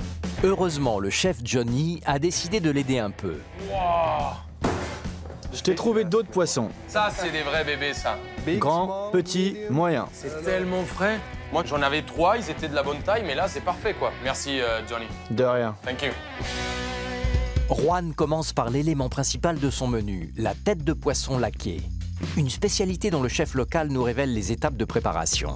Heureusement, le chef Johnny a décidé de l'aider un peu.
Wow.
Je t'ai trouvé d'autres poissons.
Ça, c'est des vrais bébés, ça.
Grand, petit, moyen.
C'est tellement frais. Moi, j'en avais 3, ils étaient de la bonne taille, mais là, c'est parfait, quoi. Merci, Johnny.
De rien.
Thank you.
Juan commence par l'élément principal de son menu, la tête de poisson laquée. Une spécialité dont le chef local nous révèle les étapes de préparation.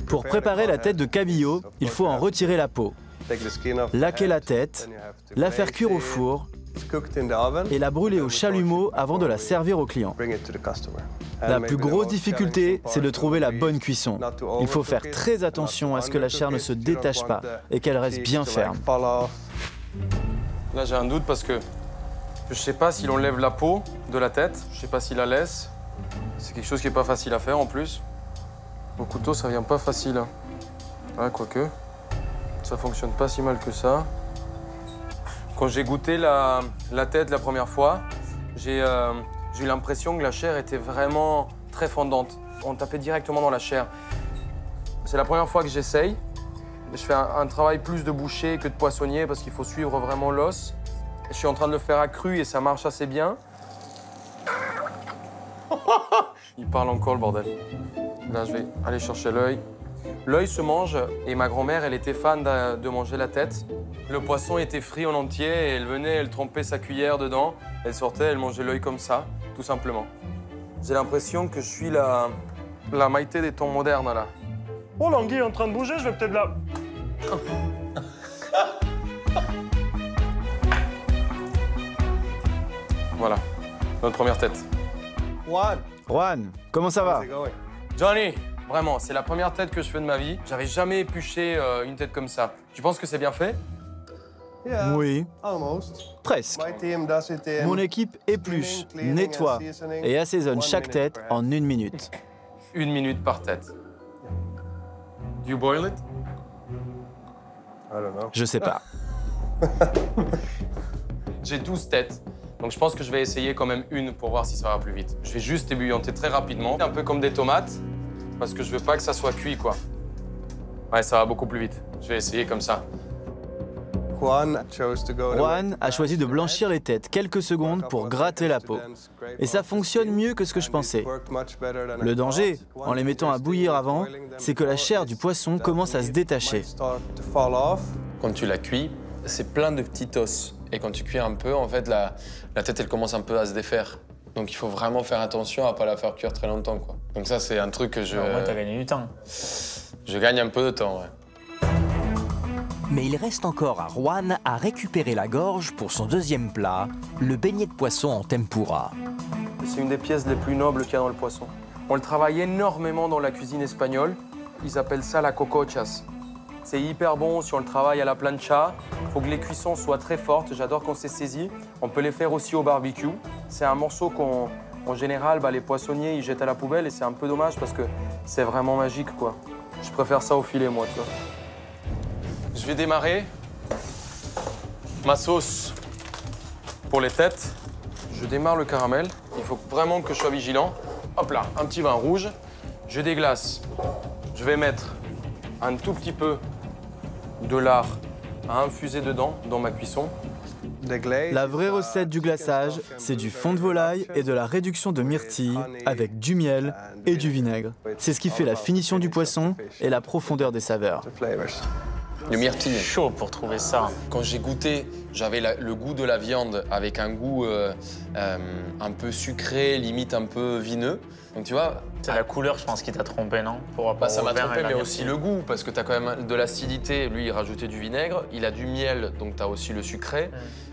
Pour préparer la tête de cabillaud, il faut en retirer la peau, laquer la tête, la faire cuire au four et la brûler au chalumeau avant de la servir au client. La plus grosse difficulté, c'est de trouver la bonne cuisson. Il faut faire très attention à ce que la chair ne se détache pas et qu'elle reste bien ferme.
Là, j'ai un doute parce que je sais pas s'il enlève la peau de la tête. Je sais pas s'il la laisse. C'est quelque chose qui est pas facile à faire en plus. Au couteau, ça vient pas facile. Hein. Ouais, quoique. Ça fonctionne pas si mal que ça. Quand j'ai goûté la tête la première fois, j'ai eu l'impression que la chair était vraiment très fondante. On tapait directement dans la chair. C'est la première fois que j'essaye. Je fais un travail plus de boucher que de poissonnier parce qu'il faut suivre vraiment l'os. Je suis en train de le faire à cru et ça marche assez bien. Il parle encore, le bordel. Là, je vais aller chercher l'œil. L'œil se mange et ma grand-mère, elle était fan de manger la tête. Le poisson était frit en entier et elle venait, elle trempait sa cuillère dedans. Elle sortait, elle mangeait l'œil comme ça, tout simplement. J'ai l'impression que je suis la Maïté des temps modernes, là. Oh, l'anguille est en train de bouger, je vais peut-être la... Voilà, notre première tête.
Juan, comment ça va?
Johnny, vraiment, c'est la première tête que je fais de ma vie. J'avais jamais épluché une tête comme ça. Tu penses que c'est bien fait?
Oui, presque. Mon équipe épluche, nettoie et assaisonne chaque tête en 1 minute.
1 minute par tête. Do you boil it?
Je sais pas.
J'ai 12 têtes, donc je pense que je vais essayer quand même une pour voir si ça va plus vite. Je vais juste ébouillanter très rapidement, un peu comme des tomates, parce que je veux pas que ça soit cuit, quoi. Ouais, ça va beaucoup plus vite. Je vais essayer comme ça.
Juan a choisi de blanchir les têtes quelques secondes pour gratter la peau. Et ça fonctionne mieux que ce que je pensais. Le danger, en les mettant à bouillir avant, c'est que la chair du poisson commence à se détacher.
Quand tu la cuis, c'est plein de petits os. Et quand tu cuis un peu, en fait, la tête, elle commence un peu à se défaire. Donc il faut vraiment faire attention à pas la faire cuire très longtemps, quoi. Donc ça, c'est un truc que je...
Au moins, t'as gagné du temps.
Je gagne un peu de temps, ouais.
Mais il reste encore à Juan à récupérer la gorge pour son deuxième plat, le beignet de poisson en tempura.
C'est une des pièces les plus nobles qu'il y a dans le poisson. On le travaille énormément dans la cuisine espagnole. Ils appellent ça la cocochas. C'est hyper bon si on le travaille à la plancha. Il faut que les cuissons soient très fortes. J'adore quand c'est saisi. On peut les faire aussi au barbecue. C'est un morceau qu'en général, les poissonniers ils jettent à la poubelle et c'est un peu dommage parce que c'est vraiment magique, quoi. Je préfère ça au filet, moi, tu vois. Je vais démarrer ma sauce pour les têtes. Je démarre le caramel. Il faut vraiment que je sois vigilant. Hop là, un petit vin rouge. Je déglace. Je vais mettre un tout petit peu de lard à infuser dedans, dans ma cuisson.
La vraie recette du glaçage, c'est du fond de volaille et de la réduction de myrtille avec du miel et du vinaigre. C'est ce qui fait la finition du poisson et la profondeur des saveurs.
Le myrtille.
Chaud pour trouver ça.
Quand j'ai goûté, j'avais le goût de la viande avec un goût un peu sucré, limite un peu vineux. Donc tu vois...
C'est la couleur, je pense, qui t'a trompé, non?
Ça m'a trompé, mais aussi le goût, parce que t'as quand même de l'acidité. Lui, il rajoutait du vinaigre. Il a du miel, donc t'as aussi le sucré.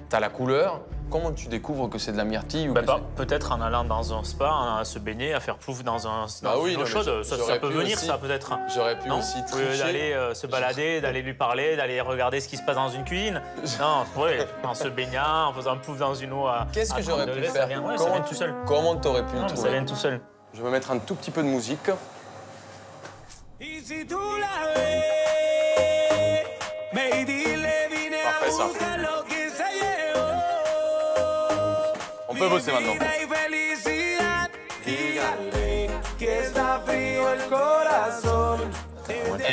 T'as la couleur. Comment tu découvres que c'est de la myrtille ou
peut-être en allant dans un spa, à se baigner, à faire plouf dans une eau chaude. Ça peut venir, ça peut-être.
J'aurais pu aussi tricher.
D'aller se balader, d'aller lui parler, d'aller regarder ce qui se passe dans une cuisine. Non, ouais, en se baignant, en faisant plouf dans une eau à
Qu'est-ce que j'aurais pu faire?
Ça vient tout seul.
Comment t'aurais pu le trouver?
Ça vient tout seul.
Je vais mettre un tout petit peu de musique. Parfait, ça. On peut bosser maintenant.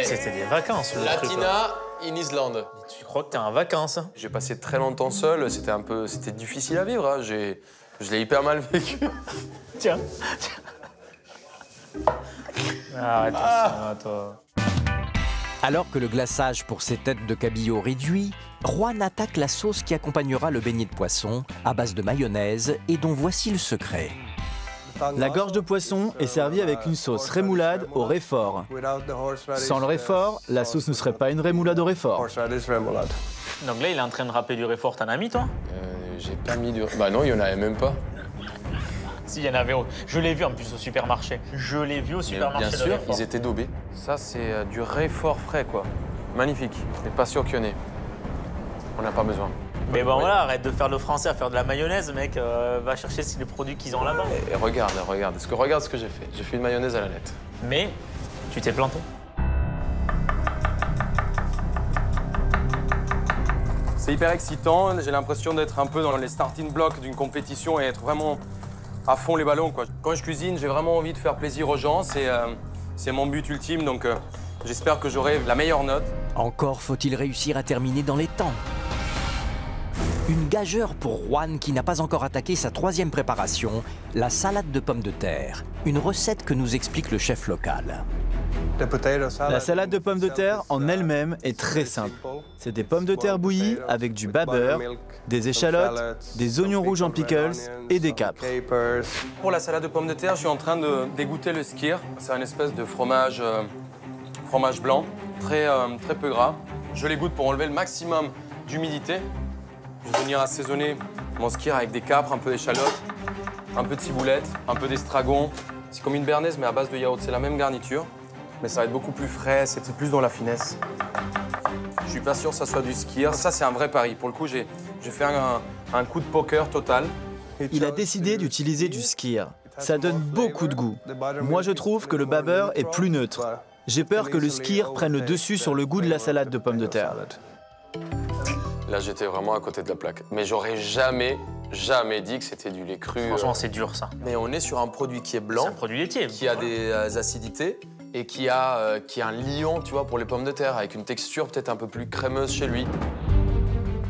C'était des vacances, le
Latina in Islande.
Tu crois que t'es en vacances?
J'ai passé très longtemps seul, c'était difficile à vivre. Hein. Je l'ai hyper mal vécu.
Tiens. Arrête ça, toi.
Alors que le glaçage pour ces têtes de cabillaud réduit, Juan attaque la sauce qui accompagnera le beignet de poisson à base de mayonnaise et dont voici le secret.
La gorge de poisson est servie avec une sauce rémoulade au réfort. Sans le réfort, la sauce ne serait pas une rémoulade au réfort.
Donc là, il est en train de râper du réfort. T'en as mis, toi?
J'ai pas mis du... Bah non, il y en avait même pas.
Si, il y en avait. Je l'ai vu en plus au supermarché. Je l'ai vu au supermarché.
Bien sûr, ils étaient daubés. Ça, c'est du réfort frais, quoi. Magnifique. Mais pas sûr qu'il y en ait. On n'a pas besoin.
Mais bon voilà, arrête de faire le français à faire de la mayonnaise, mec. Va chercher les produits qu'ils ont là-bas.
Et regarde ce que j'ai fait. J'ai fait une mayonnaise à la nette.
Mais tu t'es planté.
C'est hyper excitant. J'ai l'impression d'être un peu dans les starting blocks d'une compétition et être vraiment à fond les ballons, quoi. Quand je cuisine, j'ai vraiment envie de faire plaisir aux gens. C'est mon but ultime, donc j'espère que j'aurai la meilleure note.
Encore faut-il réussir à terminer dans les temps. Une gageure pour Juan qui n'a pas encore attaqué sa 3e préparation, la salade de pommes de terre. Une recette que nous explique le chef local.
La salade de pommes de terre en elle-même est très simple. C'est des pommes de terre bouillies avec du babeur, des échalotes, des oignons rouges en pickles et des capres.
Pour la salade de pommes de terre, je suis en train de dégoûter le skyr. C'est un espèce de fromage blanc, très peu gras. Je l'égoutte pour enlever le maximum d'humidité. Je vais venir assaisonner mon skyr avec des capres, un peu d'échalotes, un peu de ciboulette, un peu d'estragon. C'est comme une béarnaise, mais à base de yaourt. C'est la même garniture, mais ça va être beaucoup plus frais, c'est plus dans la finesse. Je suis pas sûr que ça soit du skyr. Ça, c'est un vrai pari. Pour le coup, j'ai fait un coup de poker total.
Il a décidé d'utiliser du skyr. Ça donne beaucoup de goût. Moi, je trouve que le babeur est plus neutre. J'ai peur que le skyr prenne le dessus sur le goût de la salade de pommes de terre.
Là, j'étais vraiment à côté de la plaque. Mais j'aurais jamais dit que c'était du lait cru.
Franchement, c'est dur, ça.
Mais on est sur un produit qui est blanc.
C'est un produit laitier.
Qui a des acidités et qui a un lion, tu vois, pour les pommes de terre, avec une texture peut-être un peu plus crémeuse chez lui.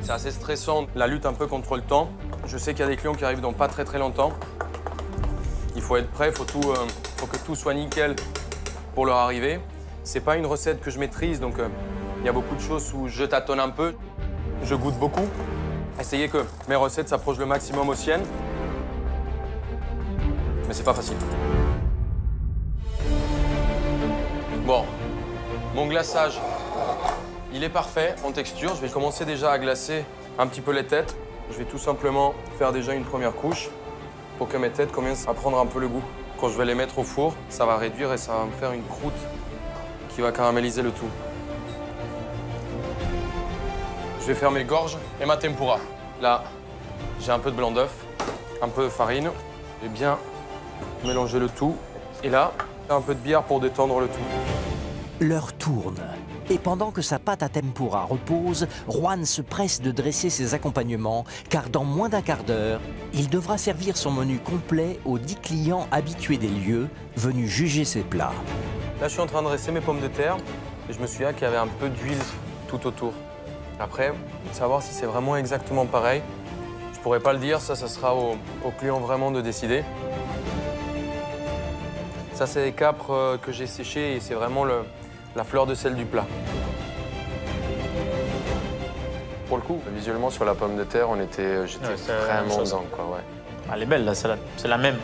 C'est assez stressant, la lutte un peu contre le temps. Je sais qu'il y a des clients qui arrivent dans pas très longtemps. Il faut être prêt, faut que tout soit nickel pour leur arrivée. C'est pas une recette que je maîtrise, donc il y a beaucoup de choses où je tâtonne un peu. Je goûte beaucoup. Essayez que mes recettes s'approchent le maximum aux siennes. Mais c'est pas facile. Bon, mon glaçage, il est parfait en texture. Je vais commencer déjà à glacer un petit peu les têtes. Je vais tout simplement faire déjà une première couche pour que mes têtes commencent à prendre un peu le goût. Quand je vais les mettre au four, ça va réduire et ça va me faire une croûte qui va caraméliser le tout. Je vais faire mes gorges et ma tempura. Là, j'ai un peu de blanc d'œuf, un peu de farine. Je vais bien mélanger le tout. Et là, un peu de bière pour détendre le tout.
L'heure tourne. Et pendant que sa pâte à tempura repose, Juan se presse de dresser ses accompagnements, car dans moins d'un quart d'heure, il devra servir son menu complet aux 10 clients habitués des lieux, venus juger ses plats.
Là, je suis en train de dresser mes pommes de terre, et je me souviens qu'il y avait un peu d'huile tout autour. Après, savoir si c'est vraiment exactement pareil, je pourrais pas le dire, ça sera au client vraiment de décider. Ça, c'est des capres que j'ai séchés et c'est vraiment la fleur de sel du plat. Pour le coup, visuellement, sur la pomme de terre, j'étais vraiment dedans, quoi, ouais.
Elle est belle, la salade. C'est la même.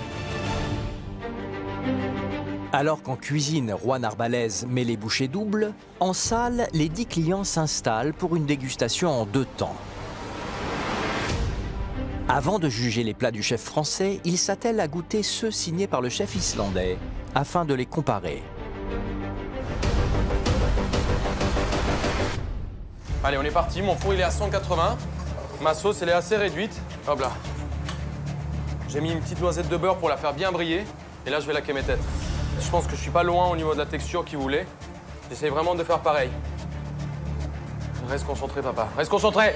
Alors qu'en cuisine, Juan Arbalez met les bouchées doubles, en salle, les 10 clients s'installent pour une dégustation en 2 temps. Avant de juger les plats du chef français, il s'attelle à goûter ceux signés par le chef islandais, afin de les comparer.
Allez, on est parti. Mon four, il est à 180. Ma sauce, elle est assez réduite. Hop là. J'ai mis une petite noisette de beurre pour la faire bien briller. Et là, je vais laquer mes têtes. Je pense que je suis pas loin au niveau de la texture qu'il voulait. J'essaie vraiment de faire pareil. Reste concentré, papa. Reste concentré.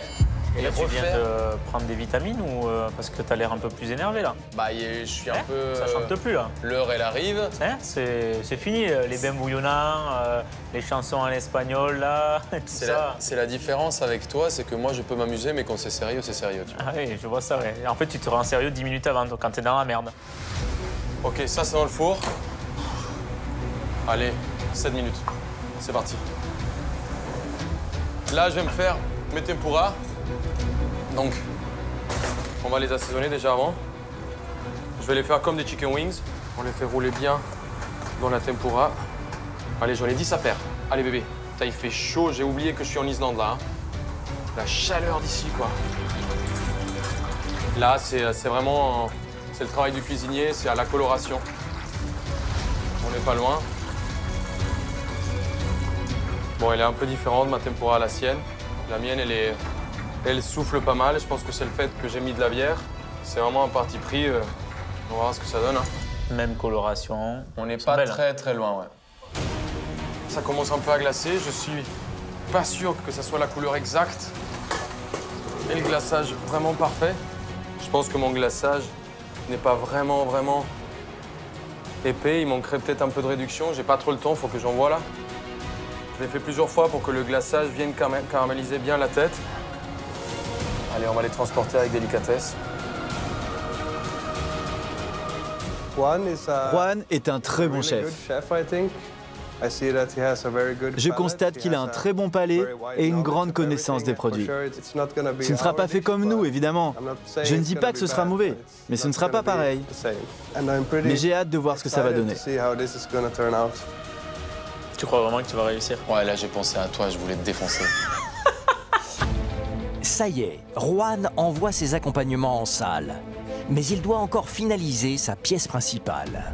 Et là, tu viens de prendre des vitamines ou parce que tu as l'air un peu plus énervé, là?
Bah, je suis un peu...
Ça chante plus, là.
L'heure, elle arrive.
C'est fini, les bains bouillonnants, les chansons en espagnol, là, tout ça.
C'est la différence avec toi, c'est que moi, je peux m'amuser, mais quand c'est sérieux, c'est sérieux. Tu vois.
Ah oui, je vois ça, ouais. En fait, tu te rends sérieux 10 minutes avant, donc quand t'es dans la merde.
OK, ça, c'est dans le four. Allez, 7 minutes. C'est parti. Là, je vais me faire mes tempura. Donc, on va les assaisonner déjà avant. Je vais les faire comme des chicken wings. On les fait rouler bien dans la tempura. Allez, j'en ai 10 à faire. Allez, bébé. Putain, il fait chaud. J'ai oublié que je suis en Islande, là. Hein. La chaleur d'ici, quoi. Là, c'est vraiment... C'est le travail du cuisinier, c'est à la coloration. On n'est pas loin. Bon, elle est un peu différente, ma tempura à la sienne. La mienne, elle est Elle souffle pas mal, je pense que c'est le fait que j'ai mis de la bière. C'est vraiment un parti pris, on va voir ce que ça donne. Hein.
Même coloration.
On n'est pas très loin, ouais. Ça commence un peu à glacer, je suis pas sûr que ça soit la couleur exacte. Et le glaçage vraiment parfait. Je pense que mon glaçage n'est pas vraiment épais. Il manquerait peut-être un peu de réduction. J'ai pas trop le temps, il faut que j'en voie là. Je l'ai fait plusieurs fois pour que le glaçage vienne caraméliser bien la tête. Allez, on va les transporter avec délicatesse.
Juan est un très bon chef. Je constate qu'il a un très bon palais et une grande connaissance des produits. Ce ne sera pas fait comme nous, évidemment. Je ne dis pas que ce sera mauvais, mais ce ne sera pas pareil. Mais j'ai hâte de voir ce que ça va donner.
Tu crois vraiment que tu vas réussir?
Ouais, là j'ai pensé à toi, je voulais te défoncer.
Ça y est, Juan envoie ses accompagnements en salle. Mais il doit encore finaliser sa pièce principale.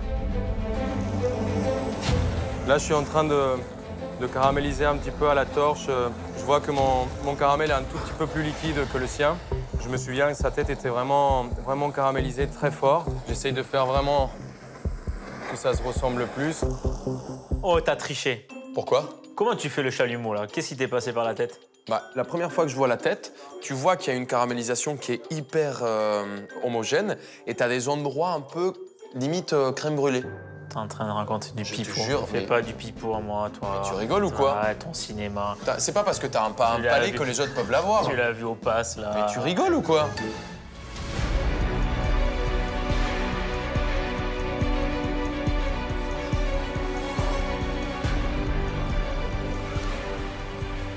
Là, je suis en train de caraméliser un petit peu à la torche. Je vois que mon caramel est un tout petit peu plus liquide que le sien. Je me souviens que sa tête était vraiment caramélisée très fort. J'essaye de faire vraiment que ça se ressemble le plus.
Oh, t'as triché.
Pourquoi?
Comment tu fais le chalumeau, là? Qu'est-ce qui t'est passé par la tête?
Bah, la première fois que je vois la tête, tu vois qu'il y a une caramélisation qui est hyper homogène et t'as des endroits un peu limite crème brûlée.
T'es en train de raconter du pipeau.
Je te jure,
Fais pas du pipeau à moi, toi.
Mais tu rigoles ou quoi?
Ouais, ton cinéma.
C'est pas parce que t'as pas un palais que les autres peuvent l'avoir.
Tu l'as vu au pass, là.
Mais tu rigoles ou quoi?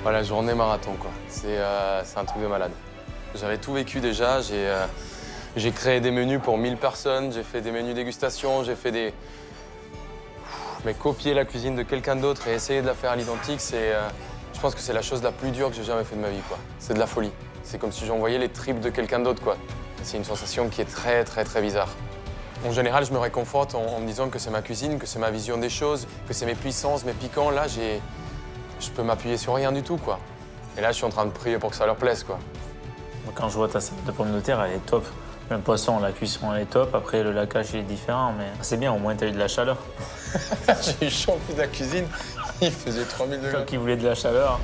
Voilà, journée marathon, quoi. C'est un truc de malade. J'avais tout vécu déjà. J'ai créé des menus pour 1000 personnes, j'ai fait des menus dégustation, j'ai fait des... Mais copier la cuisine de quelqu'un d'autre et essayer de la faire à l'identique, je pense que c'est la chose la plus dure que j'ai jamais fait de ma vie, quoi. C'est de la folie. C'est comme si j'envoyais les tripes de quelqu'un d'autre, quoi. C'est une sensation qui est très bizarre. En général, je me réconforte en me disant que c'est ma cuisine, que c'est ma vision des choses, que c'est mes puissances, mes piquants. Là, je peux m'appuyer sur rien du tout, quoi. Et là, je suis en train de prier pour que ça leur plaise, quoi.
Quand je vois ta salade de pommes de terre, elle est top. Le poisson, la cuisson, elle est top. Après, le lacage, il est différent, mais c'est bien, au moins, t'as eu de la chaleur.
J'ai eu chaud de la cuisine. Il faisait 3000 degrés.
Toi qui voulais de la chaleur.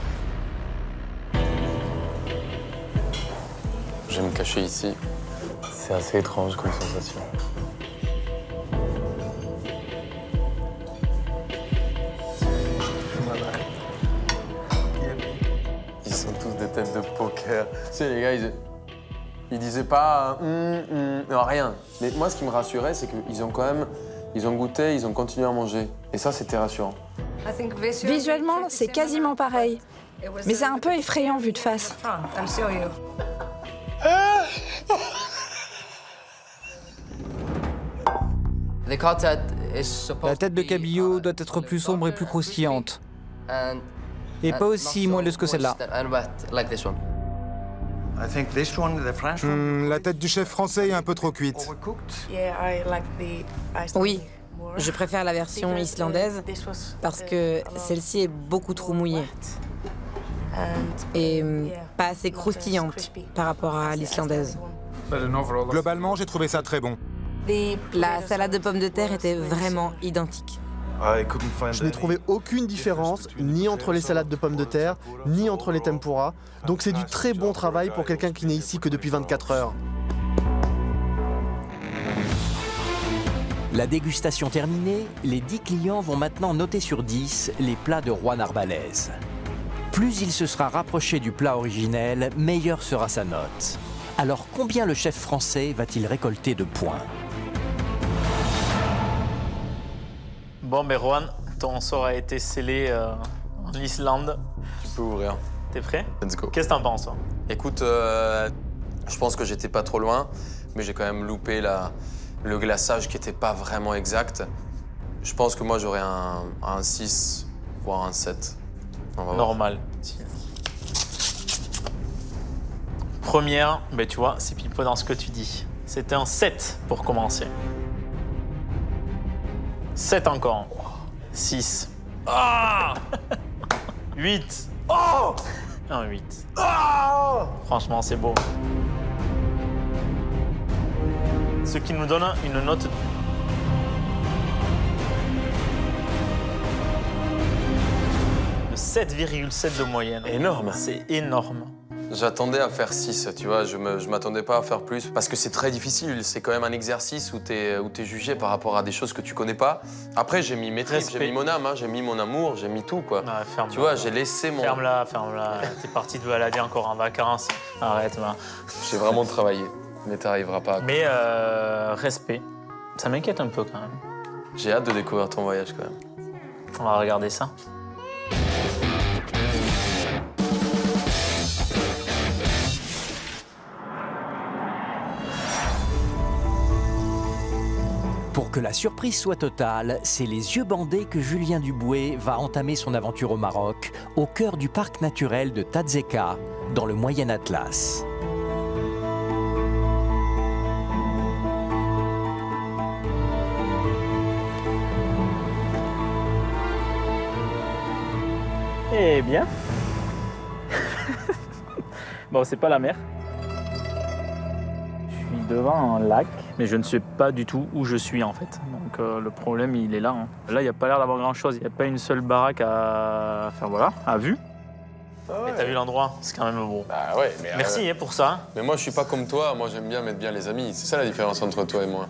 Je vais me cacher ici. C'est assez étrange comme sensation. Ils sont tous des têtes de poker. Tu sais, les gars, ils disaient pas rien. Mais moi, ce qui me rassurait, c'est qu'ils ont quand même... Ils ont goûté, ils ont continué à manger. Et ça, c'était rassurant.
Visuellement, c'est quasiment pareil. Mais c'est un peu effrayant vu de face.
La tête de cabillaud doit être plus sombre et plus croustillante. Et pas aussi moelleuse que celle-là.
La tête du chef français est un peu trop cuite.
Oui, je préfère la version islandaise parce que celle-ci est beaucoup trop mouillée et pas assez croustillante par rapport à l'islandaise.
Globalement, j'ai trouvé ça très bon.
La salade de pommes de terre était vraiment identique.
Je n'ai trouvé aucune différence, ni entre les salades de pommes de terre, ni entre les tempura. Donc c'est du très bon travail pour quelqu'un qui n'est ici que depuis 24 heures.
La dégustation terminée, les 10 clients vont maintenant noter sur 10 les plats de Juan Arbalaise. Plus il se sera rapproché du plat originel, meilleure sera sa note. Alors combien le chef français va-t-il récolter de points?
Bon, ben Juan, ton sort a été scellé en Islande.
Tu peux ouvrir.
T'es prêt?
Let's go.
Qu'est-ce que t'en penses, toi?
Écoute, je pense que j'étais pas trop loin, mais j'ai quand même loupé le glaçage qui était pas vraiment exact. Je pense que moi, j'aurais un 6, voire un 7.
Normal. Première, ben tu vois, c'est pile poil dans ce que tu dis. C'était un 7 pour commencer. 7 encore. 6. Ah 8. Oh Un 8. Oh, franchement, c'est beau. Ce qui nous donne une note de 7,7 de moyenne.
Énorme.
C'est énorme.
J'attendais à faire 6, tu vois, je m'attendais pas à faire plus, parce que c'est très difficile, c'est quand même un exercice où t'es jugé par rapport à des choses que tu connais pas. Après, j'ai mis mes tripes, j'ai mis mon âme, hein, j'ai mis mon amour, j'ai mis tout, quoi.
Ouais,
tu vois, j'ai laissé mon...
Ferme-la, ferme-la. T'es parti de balader encore en vacances. Arrête, va.
J'ai vraiment travaillé, mais t'arriveras pas.
Mais respect. Ça m'inquiète un peu, quand même.
J'ai hâte de découvrir ton voyage, quand même.
On va regarder ça.
Pour que la surprise soit totale, c'est les yeux bandés que Julien Duboué va entamer son aventure au Maroc, au cœur du parc naturel de Tazeka, dans le Moyen Atlas.
Eh bien, bon, c'est pas la mer. Je suis devant un lac, mais je ne sais pas du tout où je suis en fait. Donc le problème, il est là. Hein. Là, il n'y a pas l'air d'avoir grand-chose. Il n'y a pas une seule baraque à faire, voilà, à vue. Ah ouais. Mais t'as vu l'endroit, c'est quand même beau.
Bah ouais, mais
merci pour ça.
Mais moi, je suis pas comme toi. Moi, j'aime bien mettre bien les amis. C'est ça la différence entre toi et moi.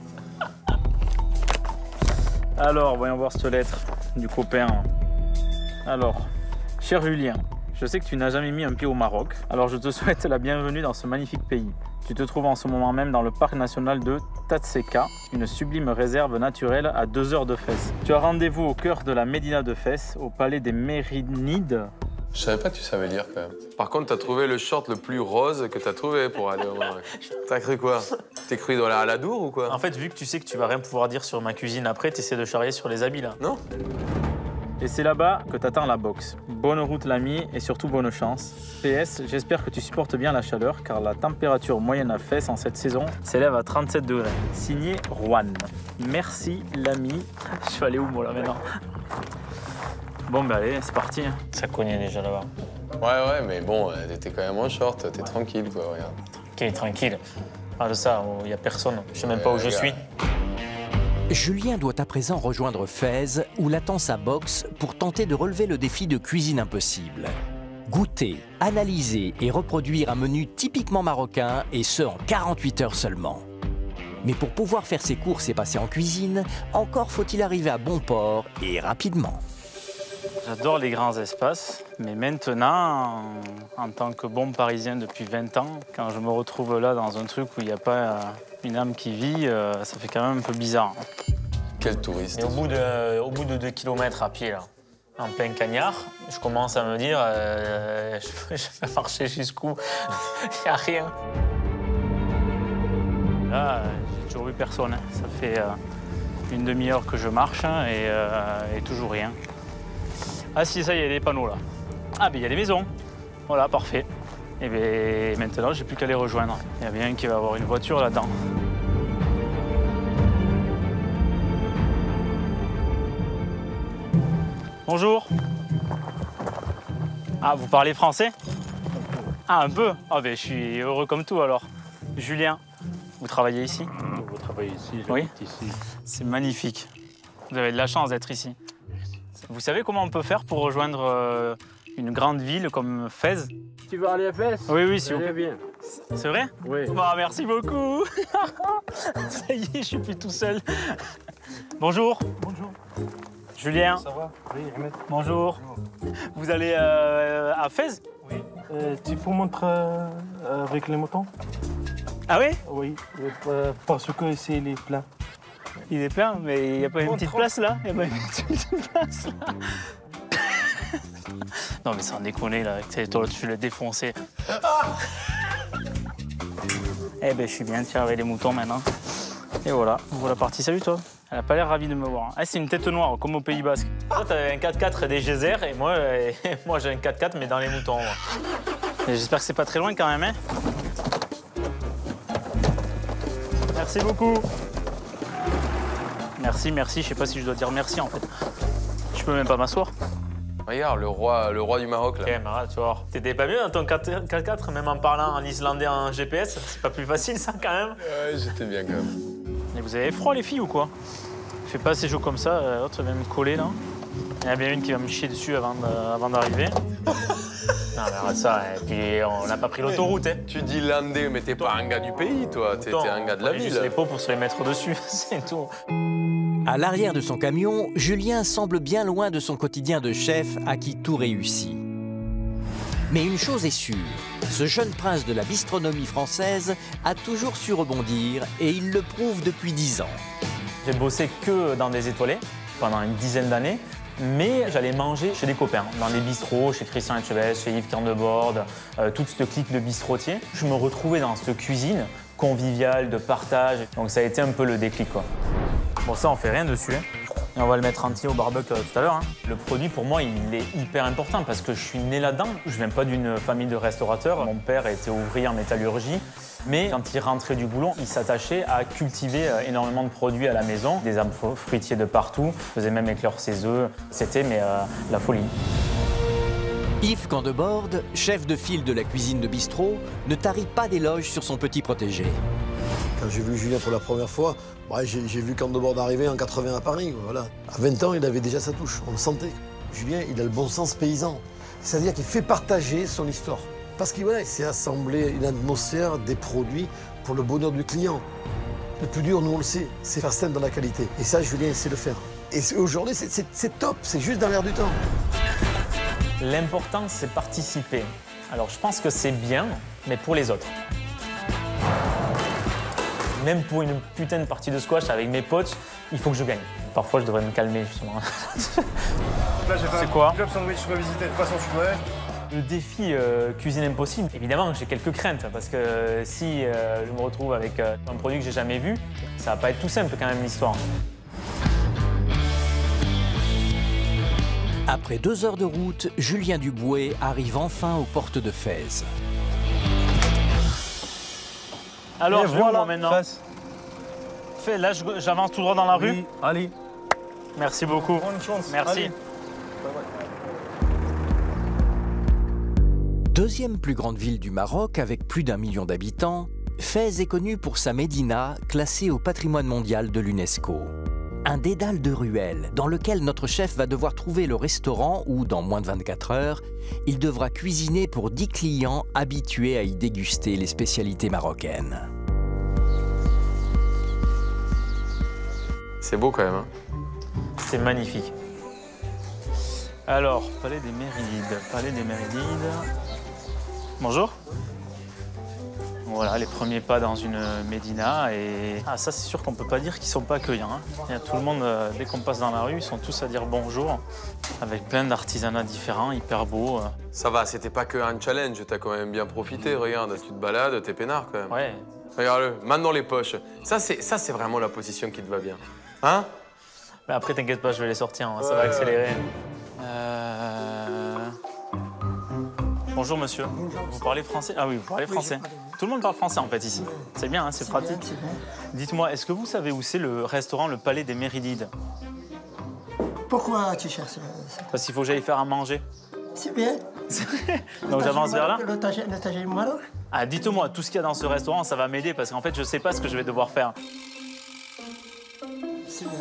Alors, voyons voir cette lettre du copain. Alors, cher Julien, je sais que tu n'as jamais mis un pied au Maroc. Alors, je te souhaite la bienvenue dans ce magnifique pays. Tu te trouves en ce moment même dans le parc national de Tazeka, une sublime réserve naturelle à 2 heures de Fès. Tu as rendez-vous au cœur de la Médina de Fès, au palais des Mérinides.
Je savais pas que tu savais lire quand même. Par contre, t'as trouvé le short le plus rose que t'as trouvé pour aller au Maroc. T'as cru quoi? T'es cru dans la Dour ou quoi?
En fait, vu que tu sais que tu vas rien pouvoir dire sur ma cuisine après, t'essaies de charrier sur les habits là.
Non.
Et c'est là-bas que t'attend la boxe. Bonne route l'ami et surtout bonne chance. PS, j'espère que tu supportes bien la chaleur car la température moyenne à Fès en cette saison s'élève à 37 degrés. Signé Juan. Merci l'ami. Je vais aller où moi là maintenant? Bon bah allez, c'est parti. Ça cognait déjà là-bas.
Ouais, mais bon, t'étais quand même en short, t'es tranquille quoi, regarde.
Tranquille. Pas de ça, il y a personne. Je sais même pas où je suis.
Julien doit à présent rejoindre Fès, où l'attend sa boxe pour tenter de relever le défi de cuisine impossible. Goûter, analyser et reproduire un menu typiquement marocain, et ce en 48 heures seulement. Mais pour pouvoir faire ses courses et passer en cuisine, encore faut-il arriver à bon port et rapidement.
J'adore les grands espaces, mais maintenant, en tant que bon Parisien depuis 20 ans, quand je me retrouve là dans un truc où il n'y a pas une âme qui vit, ça fait quand même un peu bizarre.
Quel touriste.
Et au bout de 2 kilomètres à pied, là, en plein cagnard, je commence à me dire, je vais marcher jusqu'où? Il n'y a rien. Là, j'ai toujours vu personne. Ça fait une demi-heure que je marche et toujours rien. Ah si, ça y est, il y a des panneaux là. Ah, ben il y a des maisons. Voilà, parfait. Et bien maintenant, j'ai plus qu'à les rejoindre. Il y a bien qui va avoir une voiture là-dedans. Bonjour. Ah, vous parlez français? Ah, un peu? Ah, ben je suis heureux comme tout alors. Julien, vous travaillez ici?
Vous travaillez ici,
oui.
Ici.
C'est magnifique. Vous avez de la chance d'être ici. Vous savez comment on peut faire pour rejoindre une grande ville comme Fès?
Tu veux aller à Fès?
Oui, s'il vous plaît.
Bien.
C'est vrai?
Oui.
Bah, merci beaucoup. Ça y est, je suis plus tout seul. Bonjour.
Bonjour.
Julien.
Ça va? Oui, Ahmed.
Bonjour. Vous allez à Fès?
Oui. Tu peux montrer avec les moutons?
Ah oui?
Oui, parce que ici, il est plein.
Il est plein, mais il n'y a pas une petite place là? Il n'y a pas une petite place là? Non mais sans déconner là, toi tu l'as défoncé. Eh ben je suis bien tiré avec les moutons maintenant. Et voilà, voilà partie. Salut toi. Elle a pas l'air ravie de me voir. Ah, c'est une tête noire comme au Pays Basque. Toi t'avais un 4x4 et des geysers et moi j'ai un 4x4 mais dans les moutons. J'espère que c'est pas très loin quand même, hein. Merci beaucoup. Merci, je sais pas si je dois dire merci en fait. Je peux même pas m'asseoir.
Regarde, le roi du Maroc, là.
Ok, Mara, tu vois. T'étais pas mieux dans ton 4x4, même en parlant en islandais en GPS? C'est pas plus facile, ça, quand même?
Ouais, j'étais bien, quand même.
Et vous avez froid, les filles, ou quoi? Il fait pas assez chaud comme ça, l'autre vient me coller, là. Il y en a bien une qui va me chier dessus avant d'arriver. Non, mais arrête ça, et puis on n'a pas pris l'autoroute, hein.
Tu dis landais, mais t'es pas un gars du pays, toi. T'es un gars de la ville.
Juste les pots pour se les mettre dessus, c'est tout.
À l'arrière de son camion, Julien semble bien loin de son quotidien de chef à qui tout réussit. Mais une chose est sûre, ce jeune prince de la bistronomie française a toujours su rebondir et il le prouve depuis 10 ans.
J'ai bossé que dans des étoilés pendant une dizaine d'années, mais j'allais manger chez des copains, dans des bistrots, chez Christian Etchebest, chez Yves Candebord, toute cette clique de bistrotiers. Je me retrouvais dans cette cuisine conviviale, de partage, donc ça a été un peu le déclic, quoi. Bon, ça, on fait rien dessus, hein. Et on va le mettre entier au barbecue tout à l'heure, hein. Le produit, pour moi, il est hyper important parce que je suis né là-dedans. Je viens pas d'une famille de restaurateurs. Mon père était ouvrier en métallurgie. Mais quand il rentrait du boulot, il s'attachait à cultiver énormément de produits à la maison. Des arbres fruitiers de partout. Il faisait même éclore ses œufs. C'était la folie.
Yves Candebord, chef de file de la cuisine de bistrot, ne tarit pas d'éloges sur son petit protégé.
Quand j'ai vu Julien pour la première fois, j'ai vu Candebord arriver en 80 à Paris. Voilà. À 20 ans, il avait déjà sa touche, on le sentait. Julien, il a le bon sens paysan. C'est-à-dire qu'il fait partager son histoire. Parce qu'il s'est assemblé une atmosphère, des produits pour le bonheur du client. Le plus dur, nous on le sait, c'est faire scène dans la qualité. Et ça, Julien sait le faire. Et aujourd'hui, c'est top, c'est juste dans l'air du temps.
L'important, c'est participer. Alors, je pense que c'est bien, mais pour les autres. Même pour une putain de partie de squash avec mes potes, il faut que je gagne. Parfois, je devrais me calmer, justement.
Là, j'ai fait un club sandwich revisité de façon sud-ouest.
Le défi cuisine impossible, évidemment, j'ai quelques craintes parce que si je me retrouve avec un produit que j'ai jamais vu, ça va pas être tout simple quand même l'histoire.
Après 2 heures de route, Julien Duboué arrive enfin aux portes de Fès.
Alors, je vais où, moi, maintenant? Là, j'avance tout droit dans la rue.
Oui, allez.
Merci beaucoup.
Bonne chance.
Merci.
Allez.
Deuxième plus grande ville du Maroc avec plus d'1 million d'habitants, Fès est connue pour sa médina classée au patrimoine mondial de l'UNESCO. Un dédale de ruelles dans lequel notre chef va devoir trouver le restaurant où, dans moins de 24 heures, il devra cuisiner pour 10 clients habitués à y déguster les spécialités marocaines.
C'est beau quand même, hein?
C'est magnifique. Alors, Palais des Méridides. Palais des Méridides. Bonjour. Voilà, les premiers pas dans une médina. Et ah, ça, c'est sûr qu'on peut pas dire qu'ils sont pas accueillants, hein. Il y a tout le monde, dès qu'on passe dans la rue, ils sont tous à dire bonjour, avec plein d'artisanats différents, hyper beaux.
Ça va, c'était pas que un challenge, t'as quand même bien profité. Regarde, tu te balades, t'es peinard quand même.
Ouais.
Regarde-le, main dans les poches. Ça, c'est vraiment la position qui te va bien. Hein?
Mais après, t'inquiète pas, je vais les sortir, hein, ça va accélérer. Bonjour monsieur, vous parlez français? Ah oui, vous parlez français. Tout le monde parle français en fait ici. C'est bien, hein, c'est pratique. Dites-moi, est-ce que vous savez où c'est le restaurant Le Palais des Méridides?
Pourquoi tu cherches ça?
Parce qu'il faut que j'aille faire à manger.
C'est bien.
Donc j'avance vers là?
Le tagine Maroc?
Ah, dites-moi, tout ce qu'il y a dans ce restaurant, ça va m'aider parce qu'en fait, je sais pas ce que je vais devoir faire.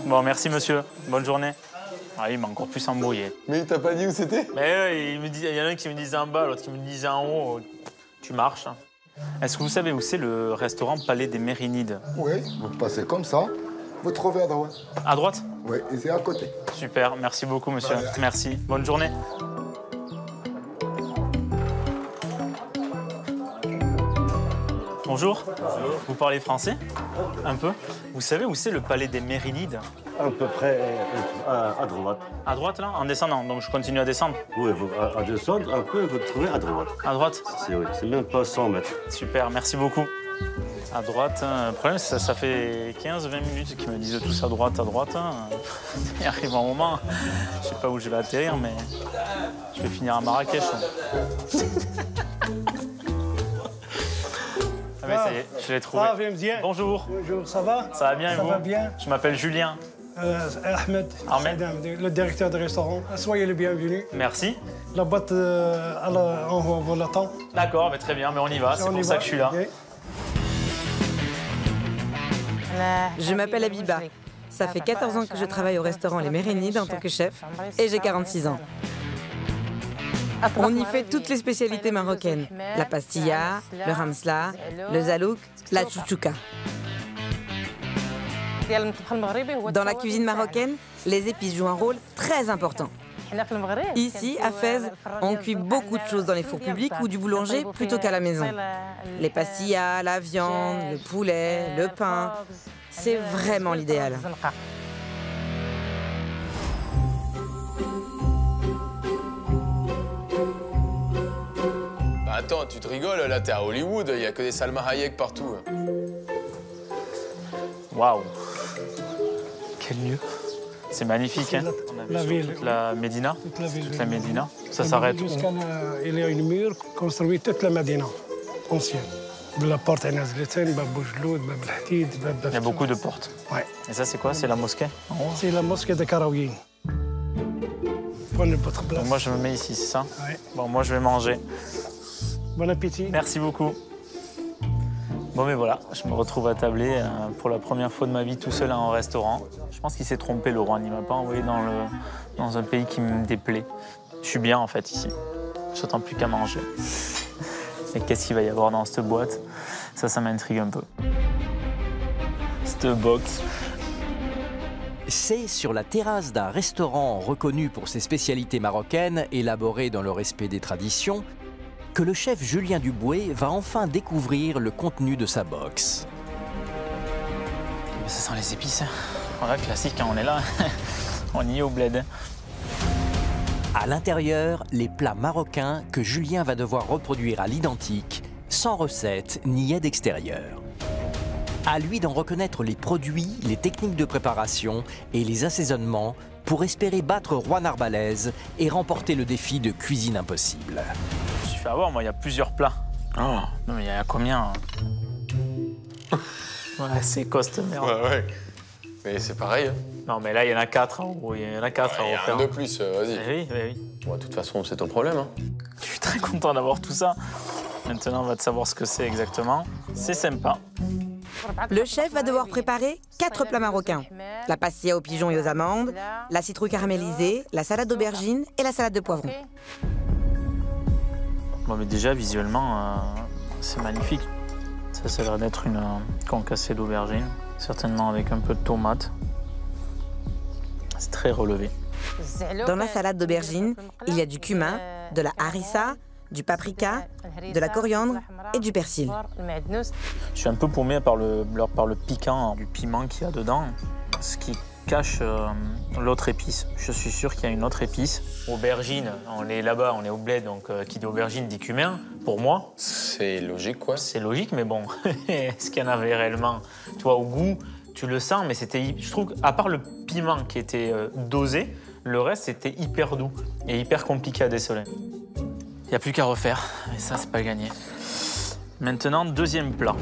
Bon, merci monsieur. Bonne journée. Ah, il m'a encore plus embrouillé.
Mais il t'a pas dit où c'était?
Mais il y en a un qui me disait en bas, l'autre qui me disait en haut. Tu marches. Est-ce que vous savez où c'est le restaurant Palais des Méridides?
Oui, vous passez comme ça, vous trouvez à droite.
À droite?
Oui, et c'est à côté.
Super, merci beaucoup monsieur. Merci, bonne journée. Bonjour. Bonjour. Vous parlez français? Un peu. Vous savez où c'est le Palais des Méridides?
À peu près à droite.
À droite, là? En descendant, donc je continue à descendre?
Oui, à descendre un peu, vous trouvez à droite.
À droite?
C'est même pas 100 mètres.
Super, merci beaucoup. À droite, le problème, ça fait 15-20 minutes qu'ils me disent tous à droite, à droite. Il arrive un moment, je sais pas où je vais atterrir, mais je vais finir à Marrakech. Ah mais ça y est, je l'ai trouvé.
Ah, bien.
Bonjour.
Bonjour, ça va?
Ça va bien et vous?
Ça va bien.
Je m'appelle Julien.
Ahmed, le directeur du restaurant. Soyez le bienvenu.
Merci.
La boîte, on vous l'attend.
D'accord, très bien, mais on y va, c'est pour ça que je suis là.
Je m'appelle Abiba. Ça fait 14 ans que je travaille au restaurant Les Mérinides en tant que chef et j'ai 46 ans. On y fait toutes les spécialités marocaines. La pastilla, le ramsla, le zalouk, la chouchouka. Dans la cuisine marocaine, les épices jouent un rôle très important. Ici, à Fès, on cuit beaucoup de choses dans les fours publics ou du boulanger plutôt qu'à la maison. Les pastillas, la viande, le poulet, le pain, c'est vraiment l'idéal.
Attends, tu te rigoles, là t'es à Hollywood, il n'y a que des Salma Hayek partout.
Waouh! Quel lieu! C'est magnifique, hein?
La ville.
Toute la Médina. Toute la Médina. Ça s'arrête où?
Il y a une mur construit toute la Médina, ancienne. La porte à Nazleten, Bab Boujloud, Bab Lahtid, Bab Daftou.
Il y a beaucoup de portes.
Ouais.
Et ça, c'est quoi? C'est la mosquée?
C'est la mosquée de Karaouine. Prenez votre place.
Donc moi, je me mets ici, c'est ça?
Ouais.
Bon, moi, je vais manger.
Bon appétit.
Merci beaucoup. Bon, mais voilà, je me retrouve à tabler pour la première fois de ma vie tout seul en restaurant. Je pense qu'il s'est trompé, le roi. Il ne m'a pas envoyé dans un pays qui me déplaît. Je suis bien, en fait, ici. Je n'attends plus qu'à manger. Et qu'est-ce qu'il va y avoir dans cette boîte? Ça m'intrigue un peu. Cette box.
C'est sur la terrasse d'un restaurant reconnu pour ses spécialités marocaines, élaborées dans le respect des traditions, que le chef Julien Duboué va enfin découvrir le contenu de sa box.
Ça sent les épices. Voilà, classique, quand on est là, on y est au bled.
À l'intérieur, les plats marocains que Julien va devoir reproduire à l'identique, sans recette ni aide extérieure. À lui d'en reconnaître les produits, les techniques de préparation et les assaisonnements pour espérer battre Juan Arbalaise et remporter le défi de cuisine impossible.
Je suis fait avoir, moi, il y a plusieurs plats. Oh. Non, mais il y a combien? Ouais, c'est costaud, merde.
Ouais. Mais c'est pareil. Hein.
Non, mais là, il y en a 4 en haut. Il y en a 4 à refaire.
Il y en a un de plus, vas-y.
Oui.
Bon, de toute façon, c'est ton problème. Hein.
Je suis très content d'avoir tout ça. Maintenant, on va te savoir ce que c'est exactement. C'est sympa.
Le chef va devoir préparer 4 plats marocains. La pastilla aux pigeons et aux amandes, la citrouille caramélisée, la salade d'aubergine et la salade de poivrons.
Bon, mais déjà, visuellement, c'est magnifique. Ça a l'air d'être une concassée d'aubergine, certainement avec un peu de tomate. C'est très relevé.
Dans la salade d'aubergine, il y a du cumin, de la harissa, du paprika, de la coriandre et du persil.
Je suis un peu paumé par le piquant du piment qu'il y a dedans, ce qui cache l'autre épice. Je suis sûr qu'il y a une autre épice. Aubergine, on est là-bas, on est au bled, donc qui dit aubergine dit cumin. Pour moi,
c'est logique, quoi.
C'est logique, mais bon, est-ce qu'il y en avait réellement? Toi, au goût, tu le sens, mais c'était, je trouve, à part le piment qui était dosé, le reste c'était hyper doux et hyper compliqué à déceler. Il n'y a plus qu'à refaire, et ça, c'est pas gagné. Maintenant, deuxième plat.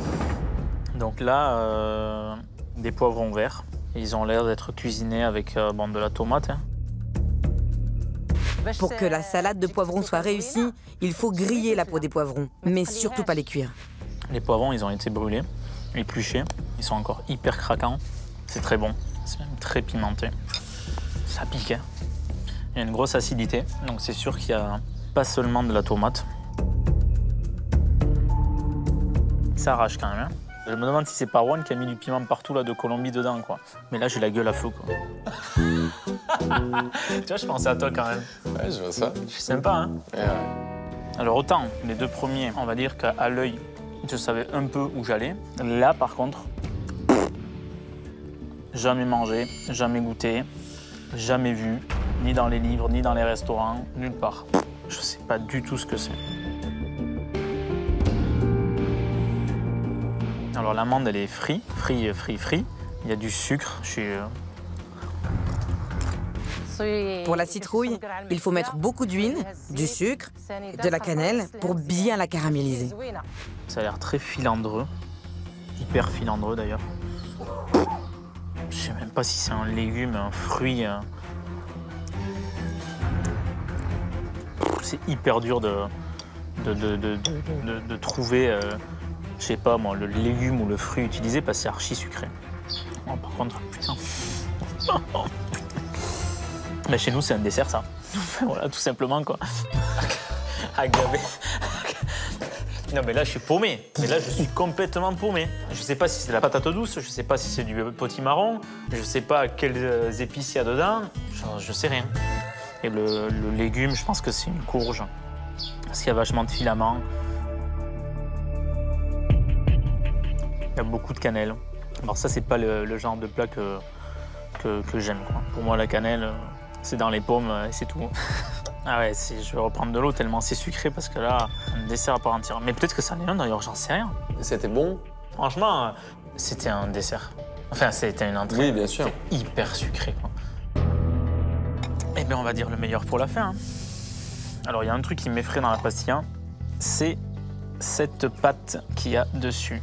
Donc là, des poivrons verts. Ils ont l'air d'être cuisinés avec de la tomate. Hein.
Pour que la salade de poivrons soit réussie, il faut griller la peau des poivrons, mais surtout pas les cuire.
Les poivrons, ils ont été brûlés, épluchés. Ils sont encore hyper craquants. C'est très bon, c'est même très pimenté. Ça pique. Hein. Il y a une grosse acidité, donc c'est sûr qu'il y a pas seulement de la tomate. Ça arrache quand même. Hein. Je me demande si c'est pas Juan qui a mis du piment partout là de Colombie dedans, quoi. Mais là, j'ai la gueule à feu, quoi. Tu vois, je pensais à toi quand même.
Ouais, je vois ça.
Je suis sympa, hein. Ouais. Alors autant, les deux premiers, on va dire qu'à l'œil, je savais un peu où j'allais. Là, par contre, jamais mangé, jamais goûté, jamais vu, ni dans les livres, ni dans les restaurants, nulle part. Je sais pas du tout ce que c'est. Alors l'amande, elle est frite. Il y a du sucre.
Pour la citrouille, il faut mettre beaucoup d'huile, du sucre, de la cannelle pour bien la caraméliser.
Ça a l'air très filandreux. Hyper filandreux d'ailleurs. Je sais même pas si c'est un légume, un fruit. C'est hyper dur de trouver, je sais pas moi, le légume ou le fruit utilisé parce que c'est archi sucré. Oh, par contre, putain. Mais chez nous, c'est un dessert, ça. Voilà, tout simplement, quoi. Agavé. Non, mais là, je suis paumé. Mais là, je suis complètement paumé. Je sais pas si c'est de la patate douce, je sais pas si c'est du potimarron, je sais pas quelles épices il y a dedans, je sais rien. Et le légume, je pense que c'est une courge, parce qu'il y a vachement de filaments. Il y a beaucoup de cannelle. Alors ça, c'est pas le genre de plat que j'aime. Pour moi, la cannelle, c'est dans les pommes et c'est tout. Ah ouais, je vais reprendre de l'eau tellement c'est sucré, parce que là, un dessert à part entière. Mais peut-être que ça en est un d'ailleurs, j'en sais rien.
C'était bon?
Franchement, c'était un dessert. Enfin, c'était une entrée.
Oui, bien sûr.
C'était hyper sucré, quoi. Eh bien, on va dire le meilleur pour la fin. Hein. Alors, il y a un truc qui m'effraie dans la pastilla, c'est cette pâte qu'il y a dessus.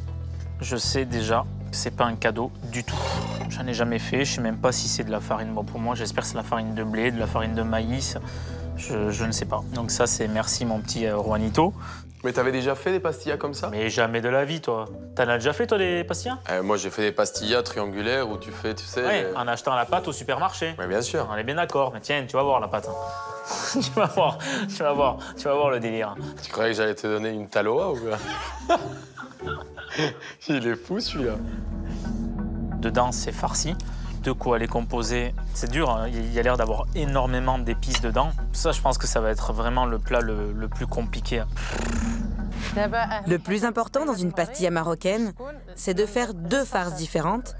Je sais déjà que c'est pas un cadeau du tout. J'en ai jamais fait, je sais même pas si c'est de la farine. Bon, pour moi, j'espère que c'est de la farine de blé, de la farine de maïs. Je ne sais pas. Donc ça, c'est merci mon petit Juanito.
Mais t'avais déjà fait des pastillas comme ça?
Mais jamais de la vie, toi. T'en as déjà fait, toi, des pastillas?
Moi, j'ai fait des pastillas triangulaires où tu fais, tu sais...
Ouais, en achetant la pâte au supermarché.
Mais bien sûr.
On est bien d'accord. Mais tiens, tu vas voir la pâte. tu vas voir le délire.
Tu croyais que j'allais te donner une taloa ou quoi? Il est fou, celui-là.
Dedans, c'est farci. De quoi les composer, c'est dur, hein. Il y a l'air d'avoir énormément d'épices dedans. Ça, je pense que ça va être vraiment le plat le plus compliqué.
Le plus important dans une pastilla marocaine, c'est de faire 2 farces différentes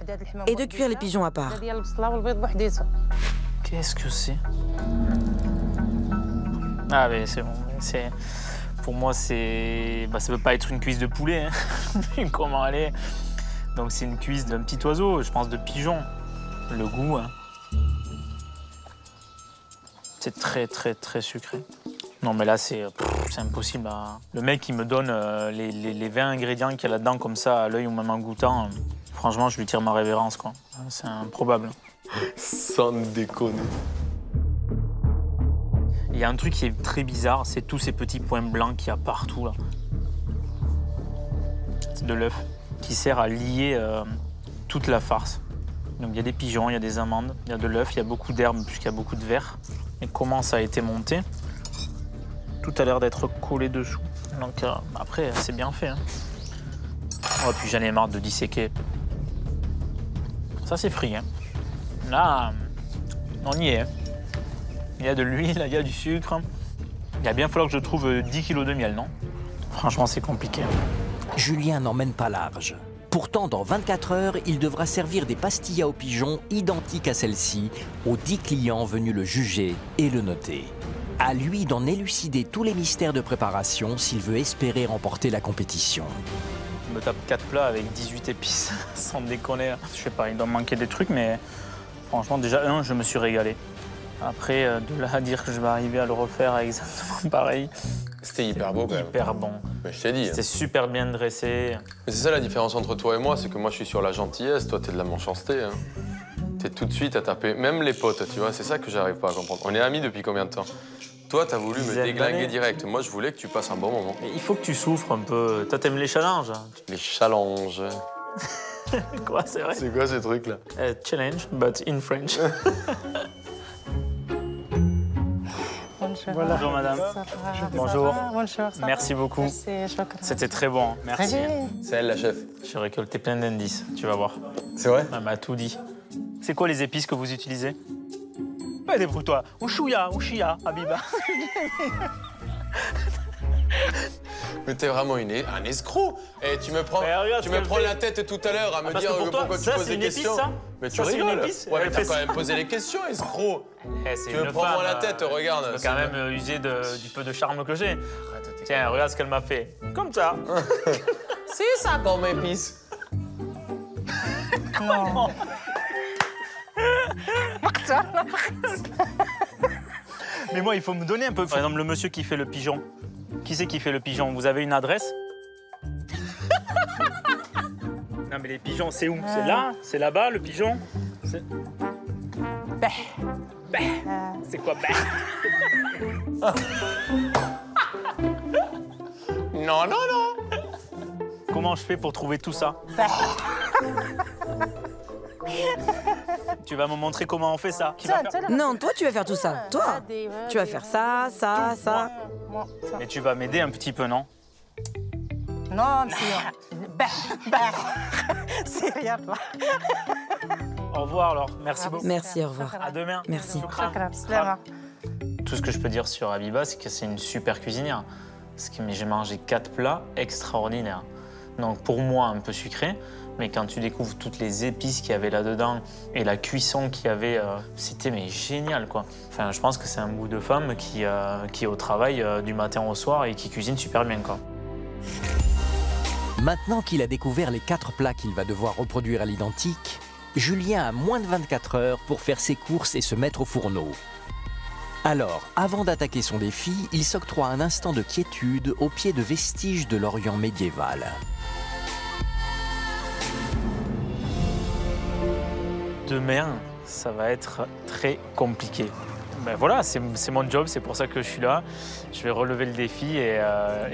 et de cuire les pigeons à part.
Qu'est-ce que c'est? Ah, mais c'est bon. Pour moi, c'est... ça peut pas être une cuisse de poulet. Hein. Comment aller? Donc, c'est une cuisse d'un petit oiseau, je pense de pigeon. Le goût, hein. C'est très, très, très sucré. Non, mais là, c'est impossible. Le mec, il me donne les 20 ingrédients qu'il y a là-dedans, comme ça, à l'œil ou même en goûtant. Franchement, je lui tire ma révérence, quoi. C'est improbable.
Sans déconner.
Il y a un truc qui est très bizarre, c'est tous ces petits points blancs qu'il y a partout, là. C'est de l'œuf qui sert à lier toute la farce. Donc il y a des pigeons, il y a des amandes, il y a de l'œuf, il y a beaucoup d'herbes puisqu'il y a beaucoup de verre. Et comment ça a été monté? Tout a l'air d'être collé dessous. Donc après, c'est bien fait. Hein. Oh, puis j'en ai marre de disséquer. Ça, c'est frit. Hein. Là, on y est. Il y a de l'huile, il y a du sucre. Il va bien falloir que je trouve 10 kilos de miel, non? Franchement, c'est compliqué.
Julien n'emmène pas large. Pourtant, dans 24 heures, il devra servir des pastillas aux pigeons identiques à celles-ci aux 10 clients venus le juger et le noter. À lui d'en élucider tous les mystères de préparation s'il veut espérer remporter la compétition.
Je me tape 4 plats avec 18 épices, sans déconner. Je sais pas, il doit me manquer des trucs, mais franchement, déjà, je me suis régalé. Après, de là à dire que je vais arriver à le refaire exactement pareil...
C'était hyper beau, quand même.
Hyper bon.
Mais je t'ai dit.
C'était super bien dressé.
Mais c'est ça la différence entre toi et moi, c'est que moi, je suis sur la gentillesse, toi, t'es de la méchanceté. Hein. T'es tout de suite à taper, même les potes, tu vois, c'est ça que j'arrive pas à comprendre. On est amis depuis combien de temps? Toi, t'as voulu me déglinguer direct. Moi, je voulais que tu passes un bon moment.
Mais il faut que tu souffres un peu. Toi, t'aimes les challenges?
Les challenges.
Quoi, c'est vrai?
C'est quoi ces trucs-là?
Challenge, but in French. Voilà. Bonjour madame. Bonjour. Merci beaucoup. C'était très bon. Merci.
C'est elle la chef.
J'ai récolté plein d'indices, tu vas voir.
C'est vrai?
Elle m'a tout dit. C'est quoi les épices que vous utilisez? Ouais, débrouille-toi. Ushia, Habiba.
Mais t'es vraiment un escroc. Et tu me prends la tête tout à l'heure à me dire pourquoi tu poses des questions. Mais tu rigoles. Ouais, mais t'as quand même posé les questions, escroc. Tu me prends la tête, regarde.
Je peux quand même user du peu de charme que j'ai. Tiens, regarde ce qu'elle m'a fait. Comme ça.
C'est ça qu'on m'épice.
Comment? Mais moi, il faut me donner un peu. Par exemple, le monsieur qui fait le pigeon. Qui c'est qui fait le pigeon? Vous avez une adresse? Non, mais les pigeons, c'est où? C'est là? C'est là-bas, le pigeon? C'est quoi
Non, non, non.
Comment je fais pour trouver tout ça? Tu vas me montrer comment on fait ça?
Non, toi, tu vas faire tout ça. Toi, tu vas faire ça, ça, ça.
Mais tu vas m'aider un petit peu, non?
Non, c'est rien.
Au revoir alors, merci beaucoup.
Merci, au revoir.
À demain.
Merci.
Tout ce que je peux dire sur Habiba, c'est que c'est une super cuisinière. J'ai mangé 4 plats extraordinaires. Donc pour moi, un peu sucré, mais quand tu découvres toutes les épices qu'il y avait là-dedans et la cuisson qu'il y avait, c'était génial, quoi. Enfin, je pense que c'est un bout de femme qui est au travail du matin au soir et qui cuisine super bien, quoi.
Maintenant qu'il a découvert les 4 plats qu'il va devoir reproduire à l'identique, Julien a moins de 24 heures pour faire ses courses et se mettre au fourneau. Alors, avant d'attaquer son défi, il s'octroie un instant de quiétude au pied de vestiges de l'Orient médiéval.
Demain, ça va être très compliqué. Ben voilà, c'est mon job, c'est pour ça que je suis là. Je vais relever le défi et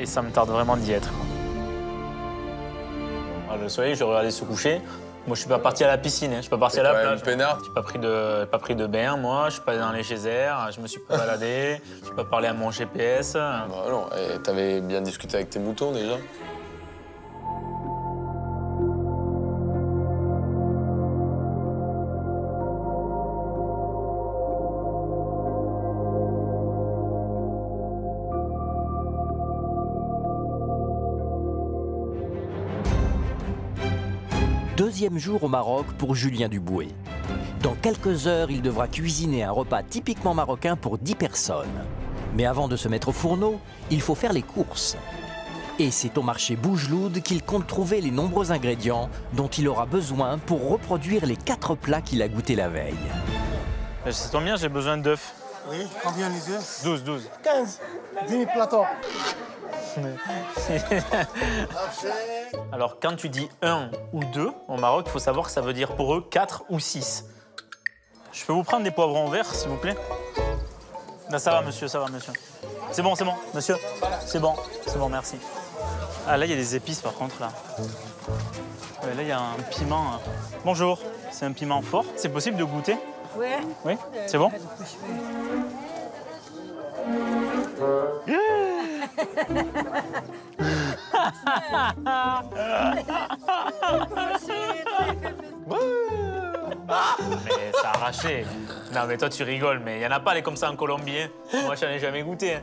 ça me tarde vraiment d'y être. Le soleil, je vais regarder se coucher. Moi, je suis pas parti à la piscine, je suis pas parti à la plage. Je n'ai pas pris de bain, moi. Je suis pas allé dans les geysers, je me suis pas baladé, je n'ai pas parlé à mon GPS.
Bah non, et t'avais bien discuté avec tes moutons déjà.
Deuxième jour au Maroc pour Julien Duboué. Dans quelques heures, il devra cuisiner un repas typiquement marocain pour 10 personnes. Mais avant de se mettre au fourneau, il faut faire les courses. Et c'est au marché Bougeloud qu'il compte trouver les nombreux ingrédients dont il aura besoin pour reproduire les 4 plats qu'il a goûtés la veille.
Ça tombe bien, j'ai besoin d'œufs.
Oui, combien les œufs?
12.
15, 10 plateaux.
Alors, quand tu dis 1 ou 2, au Maroc, il faut savoir que ça veut dire pour eux 4 ou 6. Je peux vous prendre des poivrons verts, s'il vous plaît? Là, ça va, monsieur, ça va, monsieur. C'est bon, monsieur. C'est bon, merci. Ah, là, il y a des épices, par contre, là. Ouais, là, il y a un piment. Bonjour, c'est un piment fort. C'est possible de goûter?
Oui.
Oui? C'est bon? Mais ça a arraché. Non, mais toi, tu rigoles, mais il n'y en a pas les comme ça en Colombie. Hein. Moi, je n'en ai jamais goûté. Hein.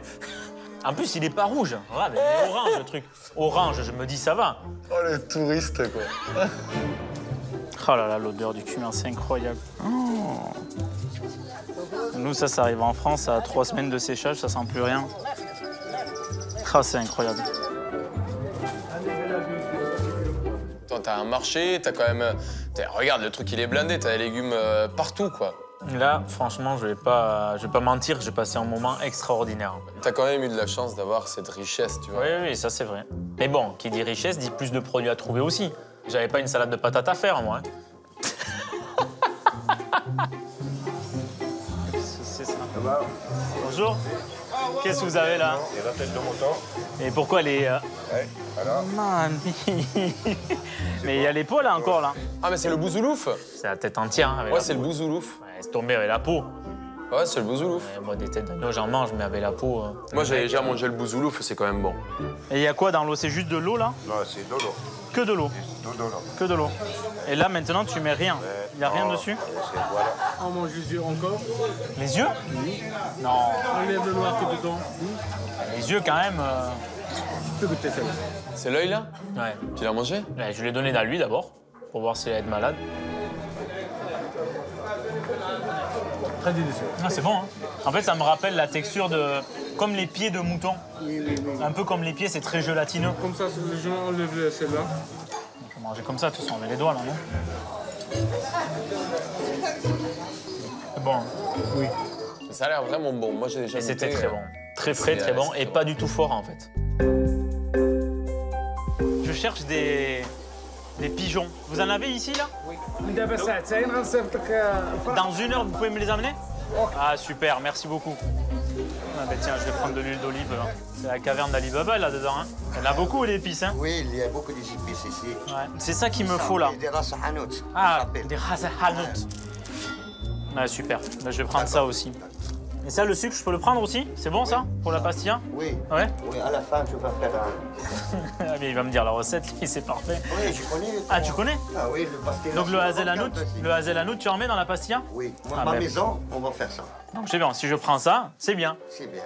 En plus, il n'est pas rouge. Regarde, il est orange, le truc. Orange, je me dis, ça va.
Oh, les touristes, quoi.
Oh là là, l'odeur du cumin, c'est incroyable. Oh. Nous, ça arrive en France à 3 semaines de séchage, ça sent plus rien. Ah, c'est incroyable.
T'as un marché, t'as quand même... Regarde, le truc, il est blindé, t'as des légumes partout, quoi.
Là, franchement, je vais pas mentir, j'ai passé un moment extraordinaire.
T'as quand même eu de la chance d'avoir cette richesse, tu vois.
Oui, ça, c'est vrai. Mais bon, qui dit richesse, dit plus de produits à trouver aussi. J'avais pas une salade de patates à faire, moi. C'est ça. Bonjour. Qu'est-ce que vous avez là?
C'est la tête de mouton.
Et pourquoi les...
Ouais, voilà.
Mamie. Mais il y a les peaux là encore là.
Ah mais c'est le bouzoulouf.
C'est la tête entière. Hein,
ouais, c'est le bouzoulouf.
Ouais, c'est tombé avec la peau.
Ouais, c'est le bouzoulouf.
Ouais, moi des têtes d'agneau j'en mange, mais avec la peau...
Moi j'ai déjà mangé le bouzoulouf, c'est quand même bon.
Et il y a quoi dans l'eau? C'est juste de l'eau là?
Non, c'est de l'eau.
Que de l'eau?
Que
de l'eau. Et là maintenant tu mets rien? Il n'y a rien dessus?
Voilà.
On mange les yeux encore.
Les yeux?
Oui.
Non.
Enlève le noir que dedans.
Les yeux quand même...
Tu peux goûter ça.
C'est l'œil là?
Ouais.
Tu l'as mangé?
Ouais, je lui ai donné à lui d'abord, pour voir s'il allait être malade.
Très délicieux.
Ah, c'est bon, hein? En fait, ça me rappelle la texture de... Comme les pieds de mouton.
Oui.
Un peu comme les pieds, c'est très gélatineux.
Comme ça, les gens enlèvent celle-là.
On peut manger comme ça, de toute façon, on met les doigts là, non? C'est bon.
Oui.
Ça a l'air vraiment bon. Moi, j'ai déjà
goûté. Et c'était très bon. Très frais, très bon, et pas du tout fort, en fait. Je cherche des pigeons. Vous en avez ici, là?
Oui.
Dans 1 heure, vous pouvez me les amener? Ah super, merci beaucoup. Ah ben tiens, je vais prendre de l'huile d'olive. C'est la caverne d'Ali Baba là-dedans. Hein. Il y en a beaucoup d'épices. Hein.
Oui, il y a beaucoup d'épices ici.
Ouais. C'est ça qu'il me faut là.
Des ras hanout.
Ah, des ras hanout. Ouais, super. Ben, je vais prendre ça aussi. Et ça, le sucre, je peux le prendre aussi? C'est bon ça? Pour la pastilla?
Oui.
Ouais?
Oui, à la fin, je vais faire
Ah bien, il va me dire la recette, c'est parfait.
Oui, je connais.
Ah, tu connais?
Ah oui, le pastilla.
Donc le hazelnut, tu en mets dans la pastilla?
Oui.
Ah,
Ma
ben,
maison, on va faire ça.
Donc c'est bien, si je prends ça, c'est bien.
C'est bien.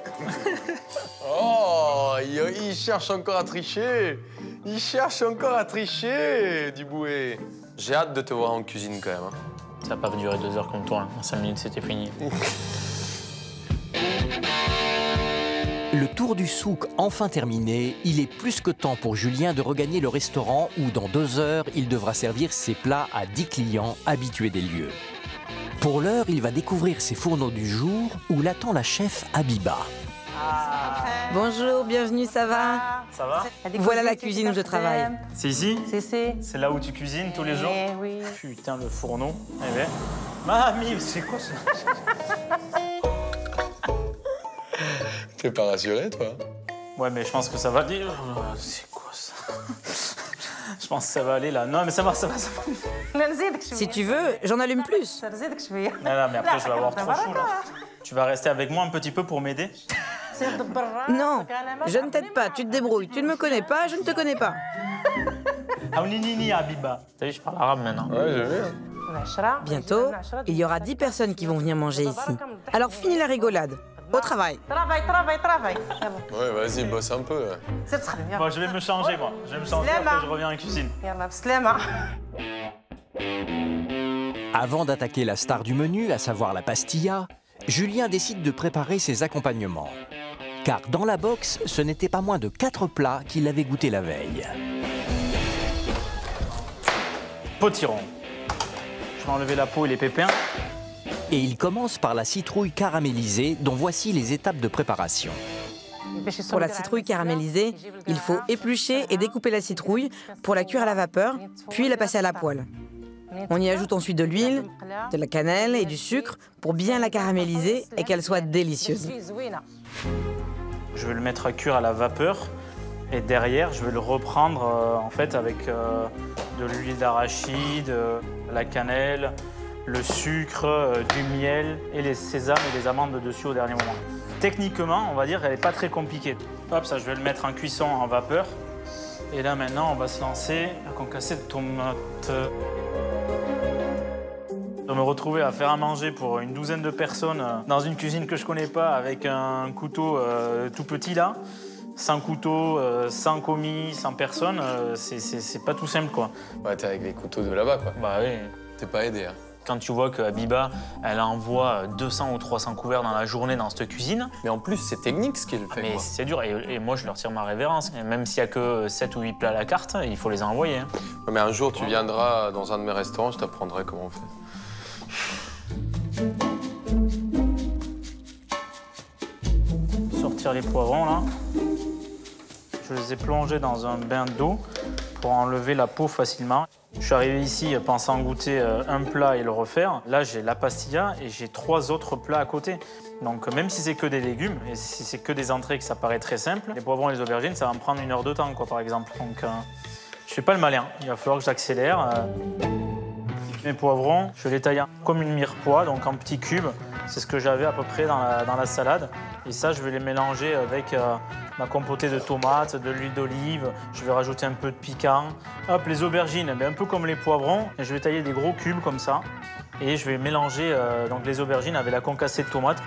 Oh, il cherche encore à tricher. Il cherche encore à tricher, Duboué. J'ai hâte de te voir en cuisine quand même. Hein.
Ça va pas durer 2 heures comme toi. En 5 minutes, c'était fini.
Le tour du souk enfin terminé, il est plus que temps pour Julien de regagner le restaurant où dans 2 heures, il devra servir ses plats à 10 clients habitués des lieux. Pour l'heure, il va découvrir ses fourneaux du jour où l'attend la chef Habiba.
Bonjour, bienvenue, ça va?
Ça va?
Voilà la cuisine où je travaille.
C'est ici?
C'est
là où tu cuisines tous les jours?
Oui.
Putain, le fourneau. Eh ben. Mamie, c'est quoi ça?
T'es pas rassuré, toi?
Ouais, mais je pense que ça va dire. C'est quoi ça? Je pense que ça va aller là. Non, mais ça va.
Si tu veux, j'en allume plus.
Non, mais après, je vais avoir trop chaud là. Tu vas rester avec moi un petit peu pour m'aider?
Non, je ne t'aide pas, tu te débrouilles. Tu ne me connais pas, je ne te connais pas.
Aounini Habiba. T'as vu, je parle arabe maintenant.
Ouais, j'ai vu.
Bientôt, il y aura 10 personnes qui vont venir manger ici. Alors finis la rigolade. Au travail.
Ouais, vas-y, bosse un peu.
Bon, je vais me changer, moi. Je vais me changer, après je reviens en cuisine.
Avant d'attaquer la star du menu, à savoir la pastilla, Julien décide de préparer ses accompagnements. Car dans la box, ce n'était pas moins de 4 plats qu'il avait goûté la veille.
Potiron. Je vais enlever la peau et les pépins.
Et il commence par la citrouille caramélisée, dont voici les étapes de préparation.
Pour la citrouille caramélisée, il faut éplucher et découper la citrouille pour la cuire à la vapeur, puis la passer à la poêle. On y ajoute ensuite de l'huile, de la cannelle et du sucre pour bien la caraméliser et qu'elle soit délicieuse.
Je vais le mettre à cuire à la vapeur et derrière, je vais le reprendre en fait avec de l'huile d'arachide, la cannelle, le sucre, du miel et les sésames et les amandes dessus au dernier moment. Techniquement, on va dire, elle n'est pas très compliquée. Hop, ça, je vais le mettre en cuisson en vapeur. Et là, maintenant, on va se lancer à concasser de tomates. De me retrouver à faire à manger pour une douzaine de personnes dans une cuisine que je connais pas avec un couteau tout petit là, sans couteau, sans commis, sans personne, c'est pas tout simple quoi.
Ouais, t'es avec les couteaux de là-bas quoi.
Bah oui.
T'es pas aidé hein.
Quand tu vois que Habiba, elle envoie 200 ou 300 couverts dans la journée dans cette cuisine.
Mais en plus, c'est technique ce qu'il fait.
Mais c'est dur et moi je leur tire ma révérence. Et même s'il n'y a que 7 ou 8 plats à la carte, il faut les envoyer. Hein.
Ouais, mais un jour, tu viendras dans un de mes restaurants, je t'apprendrai comment on fait.
Sortir les poivrons là. Je les ai plongés dans un bain d'eau pour enlever la peau facilement. Je suis arrivé ici pensant goûter un plat et le refaire. Là, j'ai la pastilla et j'ai 3 autres plats à côté. Donc même si c'est que des légumes et si c'est que des entrées que ça paraît très simple, les poivrons et les aubergines, ça va me prendre 1 heure de temps quoi, par exemple. Donc je fais pas le malin. Il va falloir que j'accélère. Mes poivrons, je les taille comme une mirepoix, donc en petits cubes. C'est ce que j'avais à peu près dans la salade. Et ça, je vais les mélanger avec ma compotée de tomates, de l'huile d'olive. Je vais rajouter un peu de piquant. Hop, les aubergines, un peu comme les poivrons. Et je vais tailler des gros cubes comme ça. Et je vais mélanger donc les aubergines avec la concassée de tomates.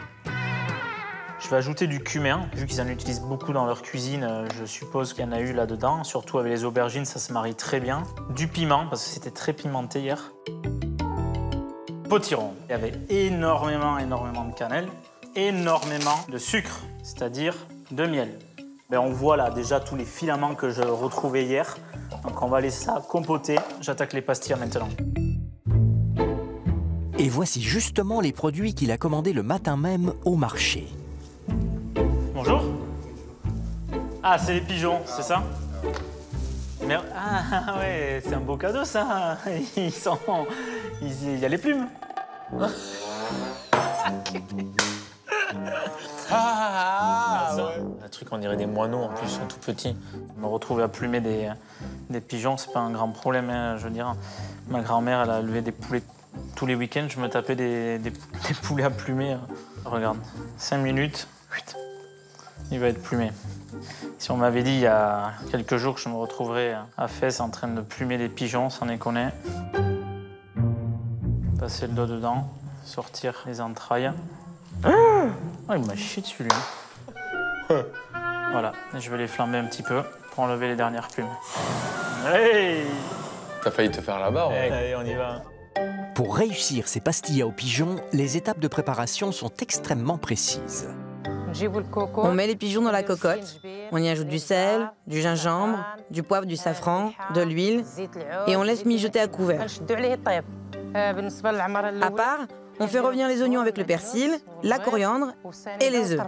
Je vais ajouter du cumin, vu qu'ils en utilisent beaucoup dans leur cuisine, je suppose qu'il y en a eu là-dedans. Surtout avec les aubergines, ça se marie très bien. Du piment, parce que c'était très pimenté hier. Potiron. Il y avait énormément de cannelle, énormément de sucre, c'est-à-dire de miel. Ben, on voit là déjà tous les filaments que je retrouvais hier. Donc on va laisser ça compoter. J'attaque les pastilles maintenant.
Et voici justement les produits qu'il a commandés le matin même au marché.
Bonjour. Ah, c'est les pigeons, c'est ça? Mais... Ah ouais, c'est un beau cadeau ça. Il y a les plumes. Un truc, on dirait des moineaux en plus, ils sont tout petits. Me retrouver à plumer des pigeons, c'est pas un grand problème, hein, je veux dire. Ma grand-mère, elle a élevé des poulets tous les week-ends, je me tapais des poulets à plumer. Regarde, 5 minutes, il va être plumé. Si on m'avait dit il y a quelques jours que je me retrouverais à Fès en train de plumer des pigeons, sans déconner. Passer le doigt dedans, sortir les entrailles. Oh, il m'a chié dessus, lui. Voilà, je vais les flamber un petit peu pour enlever les dernières plumes. Hey!
T'as failli te faire la barre.
Hey, allez, on y va.
Pour réussir ces pastillas aux pigeons, les étapes de préparation sont extrêmement précises.
On met les pigeons dans la cocotte, on y ajoute du sel, du gingembre, du poivre, du safran, de l'huile et on laisse mijoter à couvert. À part, on fait revenir les oignons avec le persil, la coriandre et les œufs.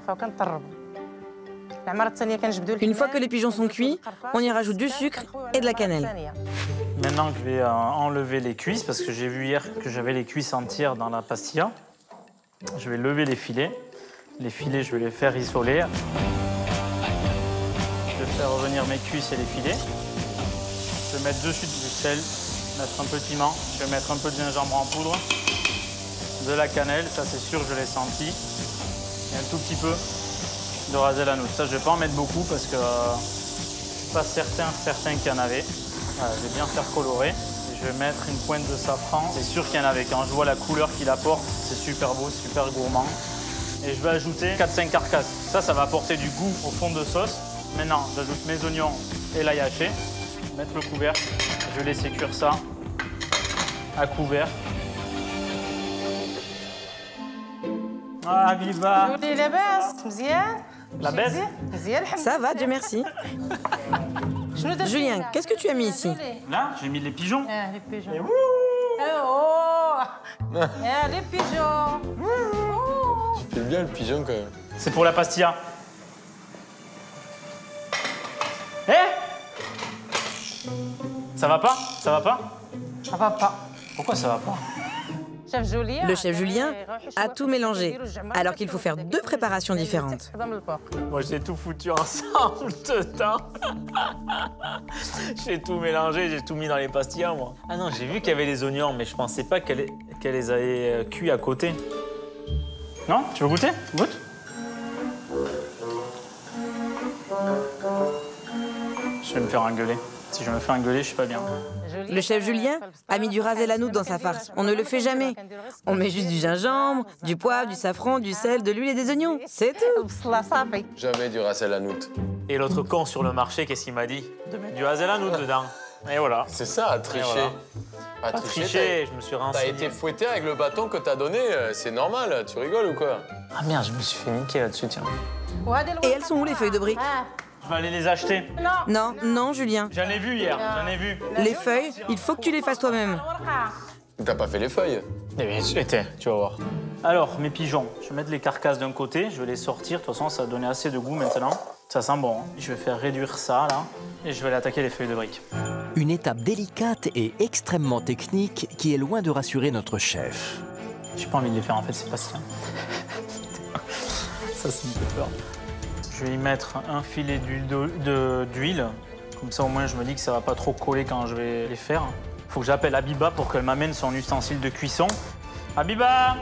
Une fois que les pigeons sont cuits, on y rajoute du sucre et de la cannelle.
Maintenant que je vais enlever les cuisses, parce que j'ai vu hier que j'avais les cuisses entières dans la pastilla, je vais lever les filets. Les filets, je vais les faire isoler. Je vais faire revenir mes cuisses et les filets. Je vais mettre dessus du sel, mettre un peu de piment, je vais mettre un peu de gingembre en poudre, de la cannelle, ça c'est sûr, je l'ai senti, et un tout petit peu de ras el hanout. Ça, je ne vais pas en mettre beaucoup parce que je ne suis pas certain qu'il y en avait. Voilà, je vais bien faire colorer. Et je vais mettre une pointe de safran. C'est sûr qu'il y en avait. Quand je vois la couleur qu'il apporte, c'est super beau, super gourmand. Et je vais ajouter 4-5 carcasses. Ça va apporter du goût au fond de sauce. Maintenant, j'ajoute mes oignons et l'ail haché. Mettre le couvercle. Je vais laisser cuire ça à couvert. Ah, viva! La baisse?
Ça va, Dieu merci. Julien, qu'est-ce que tu as mis ici?
Là, j'ai mis les pigeons.
Les pigeons.
Et
les pigeons.
Tu fais bien le pigeon quand même.
C'est pour la pastilla. Eh? Ça va pas? Ça va pas?
Ça va pas.
Pourquoi ça va pas?
Le chef Julien a tout mélangé, alors qu'il faut faire 2 préparations différentes.
Moi, j'ai tout foutu ensemble dedans. J'ai tout mélangé, j'ai tout mis dans les pastillas, moi. Ah non, j'ai vu qu'il y avait les oignons, mais je pensais pas qu'elle les avait cuits à côté. Non? Tu veux goûter? Goûte. Je vais me faire engueuler. Si je me fais engueuler, je suis pas bien.
Le chef Julien a mis du ras el hanout dans sa farce. On ne le fait jamais. On met juste du gingembre, du poivre, du safran, du sel, de l'huile et des oignons. C'est tout.
Jamais du ras el hanout.
Et l'autre con sur le marché, qu'est-ce qu'il m'a dit? De mettre du ras el hanout dedans. Et voilà.
C'est ça, à tricher.
Voilà. Pas tricher, je me suis renseigné.
T'as été fouetté avec le bâton que t'as donné, c'est normal, tu rigoles ou quoi?
Ah merde, je me suis fait niquer là-dessus, tiens.
Et elles sont où les feuilles de briques?
Je vais aller les acheter.
Non, non, Julien.
J'en ai vu hier, j'en ai vu.
Les feuilles, il faut que tu les fasses toi-même.
T'as pas fait les feuilles?
Eh bien, tu vas voir. Alors, mes pigeons, je vais mettre les carcasses d'un côté, je vais les sortir. De toute façon, ça va donner assez de goût maintenant. Ça sent bon. Je vais faire réduire ça, là, et je vais aller attaquer les feuilles de briques.
Une étape délicate et extrêmement technique qui est loin de rassurer notre chef.
J'ai pas envie de les faire, en fait, c'est pas si. Ça me fait peur. Je vais y mettre un filet d'huile. Comme ça, au moins, je me dis que ça va pas trop coller quand je vais les faire. Faut que j'appelle Habiba pour qu'elle m'amène son ustensile de cuisson. Habiba!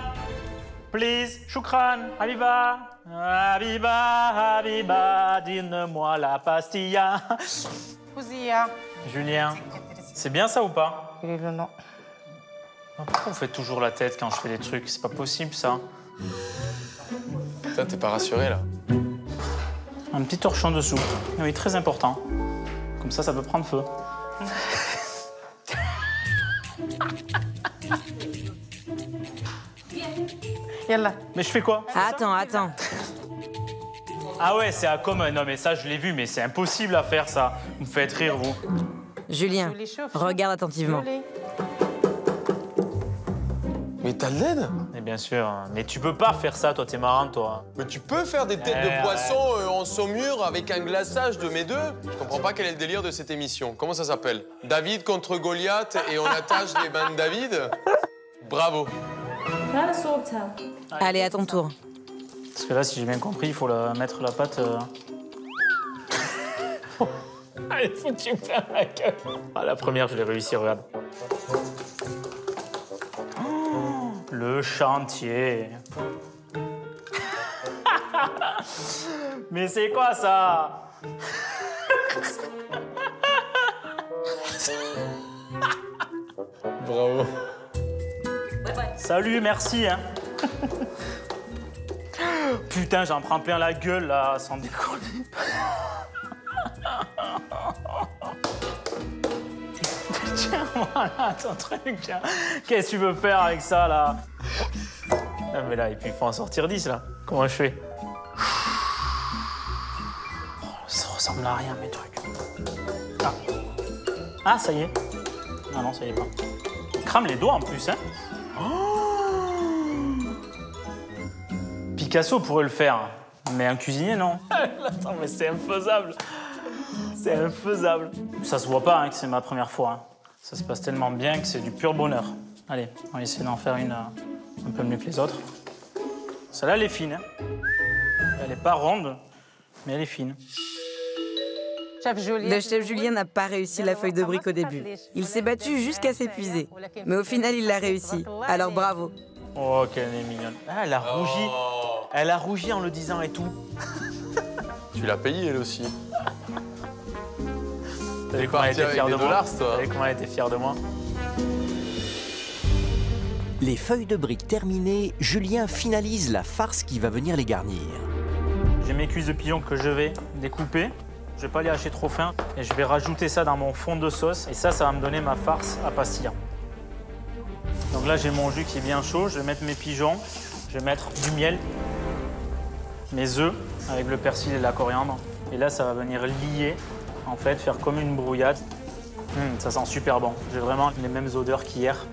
Please! Choukran! Habiba! Habiba! Habiba! Donne-moi la pastilla! Julien, c'est bien ça ou pas?
Non.
Pourquoi vous faites toujours la tête quand je fais des trucs? C'est pas possible, ça.
Putain, t'es pas rassuré, là.
Un petit torchon de soupe. Oui, très important. Comme ça peut prendre feu. Mais je fais quoi?
Attends.
Ah ouais, c'est à commun. Non, mais ça, je l'ai vu, mais c'est impossible à faire, ça. Vous me faites rire, vous.
Julien, regarde attentivement.
Mais t'as de l'aide?
Eh bien sûr. Mais tu peux pas faire ça, toi, t'es marrant, toi.
Mais tu peux faire des têtes de poisson en saumure avec un glaçage de mes deux. Je comprends pas quel est le délire de cette émission. Comment ça s'appelle? David contre Goliath et on attache les mains de David? Bravo.
Allez, à ton tour.
Parce que là, si j'ai bien compris, il faut mettre la pâte... Allez, faut que tu me fasses la gueule. Ah, la première, je l'ai réussi, regarde. Oh, le chantier. Mais c'est quoi ça?
Bravo.
Salut, merci. Hein. Putain, j'en prends plein la gueule, là, sans déconner. Tiens, voilà ton truc, tiens. Qu'est-ce que tu veux faire avec ça, là? Non, mais là, et puis il faut en sortir 10, là. Comment je fais? Oh, ça ressemble à rien, mes trucs. Ah. Ah, ça y est. Ah non, ça y est pas. Il crame les doigts, en plus, hein. Oh. Picasso pourrait le faire, mais un cuisinier, non. Attends, mais c'est infaisable. C'est infaisable. Ça se voit pas hein, que c'est ma première fois. Hein. Ça se passe tellement bien que c'est du pur bonheur. Allez, on va essayer d'en faire une un peu mieux que les autres. Celle-là, elle est fine. Hein. Elle n'est pas ronde, mais elle est fine.
Le chef Julien n'a pas réussi la feuille de brique au début. Il s'est battu jusqu'à s'épuiser. Mais au final, il l'a réussi. Alors bravo.
Oh, qu'elle est mignonne. Ah, elle a rougi. Elle a rougi en le disant et tout.
Tu l'as payée, elle aussi.
T'as vu comment elle était fière de moi?
T'as
vu comment elle était fière de moi?
Les feuilles de briques terminées, Julien finalise la farce qui va venir les garnir.
J'ai mes cuisses de pigeon que je vais découper. Je vais pas les hacher trop fin. Et je vais rajouter ça dans mon fond de sauce. Et ça va me donner ma farce à pastilla. Donc là, j'ai mon jus qui est bien chaud. Je vais mettre mes pigeons. Je vais mettre du miel. Mes œufs avec le persil et la coriandre. Et là, ça va venir lier, en fait, faire comme une brouillade. Ça sent super bon. J'ai vraiment les mêmes odeurs qu'hier.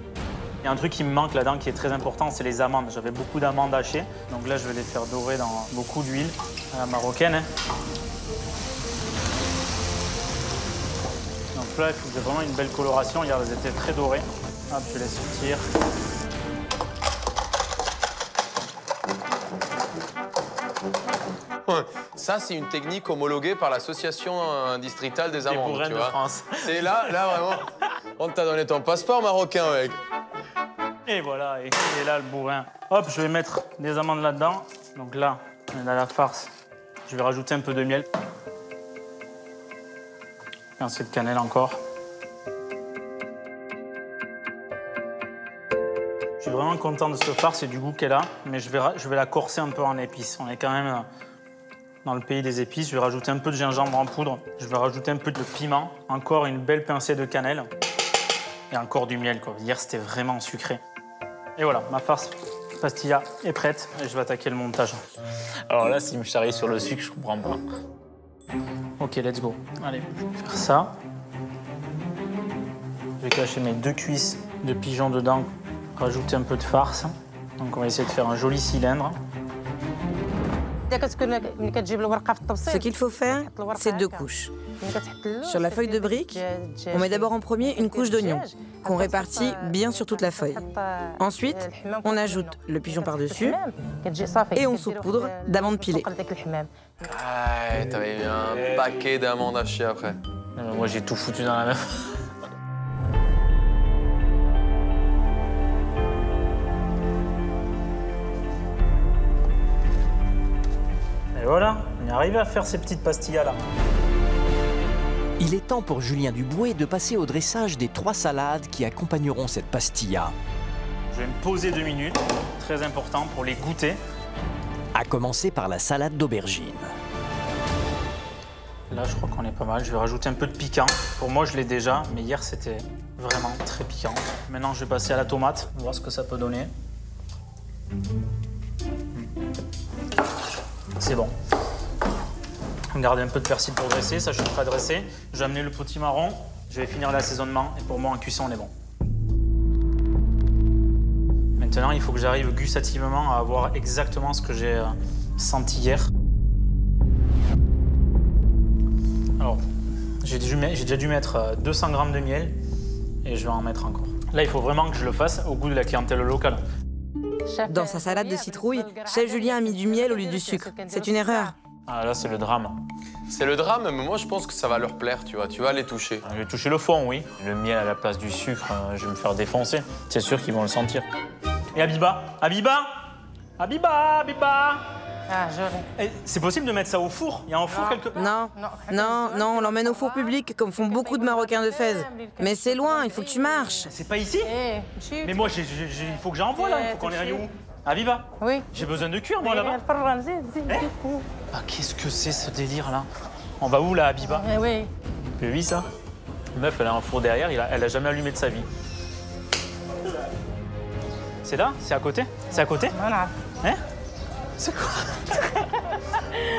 Il y a un truc qui me manque là-dedans qui est très important, c'est les amandes. J'avais beaucoup d'amandes hachées. Donc là, je vais les faire dorer dans beaucoup d'huile à la marocaine. Hein. Donc là, il faut que j'ai vraiment une belle coloration. Regarde, elles étaient très dorées. Hop, je laisse sortir.
Ça, c'est une technique homologuée par l'association distritale des amandes,
tu vois. De France.
C'est là, vraiment, on t'a donné ton passeport marocain, mec.
Et voilà, et là le bourrin. Hop, je vais mettre des amandes là-dedans. Donc là, on est dans la farce. Je vais rajouter un peu de miel. Et ensuite de cannelle encore. Je suis vraiment content de cette farce et du goût qu'elle a, mais je vais la corser un peu en épices. On est quand même dans le pays des épices. Je vais rajouter un peu de gingembre en poudre. Je vais rajouter un peu de piment. Encore une belle pincée de cannelle. Et encore du miel, quoi. Hier, c'était vraiment sucré. Et voilà, ma farce pastilla est prête et je vais attaquer le montage. Alors là, s'il me charrie sur le sucre, je comprends pas. Ok, let's go. Allez, je vais faire ça. Je vais cacher mes 2 cuisses de pigeon dedans, rajouter un peu de farce. Donc on va essayer de faire un joli cylindre.
Ce qu'il faut faire, c'est 2 couches. Sur la feuille de brique, on met d'abord en premier une couche d'oignon, qu'on répartit bien sur toute la feuille. Ensuite, on ajoute le pigeon par-dessus et on saupoudre d'amandes pilées.
Ah, t'avais mis un paquet d'amandes hachées après.
Moi, j'ai tout foutu dans la même. Et voilà, on est arrivé à faire ces petites pastillas-là.
Il est temps pour Julien Duboué de passer au dressage des 3 salades qui accompagneront cette pastilla.
Je vais me poser 2 minutes, très important pour les goûter.
À commencer par la salade d'aubergine.
Là, je crois qu'on est pas mal. Je vais rajouter un peu de piquant. Pour moi, je l'ai déjà, mais hier, c'était vraiment très piquant. Maintenant, je vais passer à la tomate. On va voir ce que ça peut donner. C'est bon. Gardez un peu de persil pour dresser, ça je suis prêt à dresser. Je vais amener le potimarron, je vais finir l'assaisonnement et pour moi en cuisson on est bon. Maintenant, il faut que j'arrive gustativement à avoir exactement ce que j'ai senti hier. Alors, j'ai déjà dû mettre 200 grammes de miel et je vais en mettre encore. Là, il faut vraiment que je le fasse au goût de la clientèle locale.
Dans sa salade de citrouille, chef Julien a mis du miel au lieu du sucre. C'est une erreur.
Ah là, c'est le drame.
C'est le drame, mais moi je pense que ça va leur plaire, tu vois. Tu vas les toucher.
Je vais toucher le fond, oui. Le miel à la place du sucre, je vais me faire défoncer. C'est sûr qu'ils vont le sentir. Et Habiba, Habiba, Habiba, Habiba.
Ah, joli.
C'est possible de mettre ça au four? Il y a un four quelque part?
Non, on l'emmène au four public, comme font beaucoup de Marocains de Fès. Mais c'est loin, il faut que tu marches.
C'est pas ici? Mais moi, il faut que j'envoie là, il faut qu'on les aille où? Habiba?
Oui.
J'ai besoin de cuire, moi, là-bas. Ah, qu'est-ce que c'est, ce délire-là? On va où, là, Habiba?
Oui.
Tu as vu ça? La meuf, elle a un four derrière, elle a jamais allumé de sa vie. C'est là? C'est à côté? C'est à côté?
Voilà.
Hein? C'est quoi?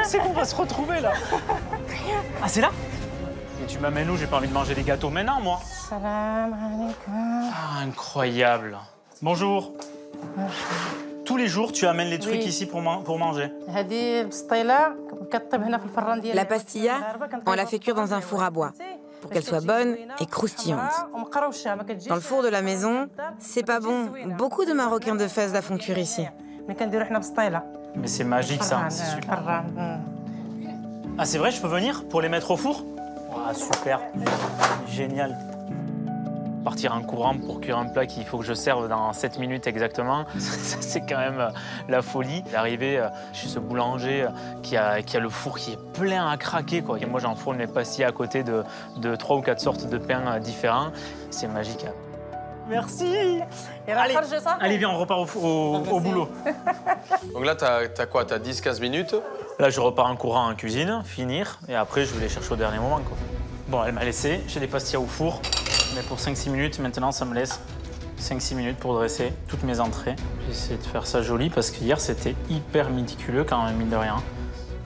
C'est qu'on va se retrouver, là. Ah, c'est là? Et tu m'amènes où? J'ai pas envie de manger des gâteaux maintenant, moi.
Salam alaikum.
Ah, incroyable. Bonjour. Tous les jours, tu amènes les trucs ici pour manger.
La pastilla, on la fait cuire dans un four à bois pour qu'elle soit bonne et croustillante. Dans le four de la maison, c'est pas bon. Beaucoup de Marocains de Fès la font cuire ici.
Mais c'est magique, ça. C'est super. Ah, c'est vrai, je peux venir pour les mettre au four? Ah, super. Génial. Partir en courant pour cuire un plat qu'il faut que je serve dans 7 minutes exactement, c'est quand même la folie. D'arriver chez ce boulanger qui a le four qui est plein à craquer, quoi. Et moi, j'enfourne mes pastilles à côté de 3 ou 4 sortes de pains différents. C'est magique. Merci. Allez, viens, on repart au boulot.
Donc là, t'as quoi? T'as 10-15 minutes?
Là, je repars en courant en cuisine, finir, et après, je vais les chercher au dernier moment, quoi. Bon, elle m'a laissé, j'ai des pastilles au four, mais pour 5-6 minutes, maintenant, ça me laisse 5-6 minutes pour dresser toutes mes entrées. J'essaie de faire ça joli, parce qu'hier, c'était hyper méticuleux, quand même, mine de rien.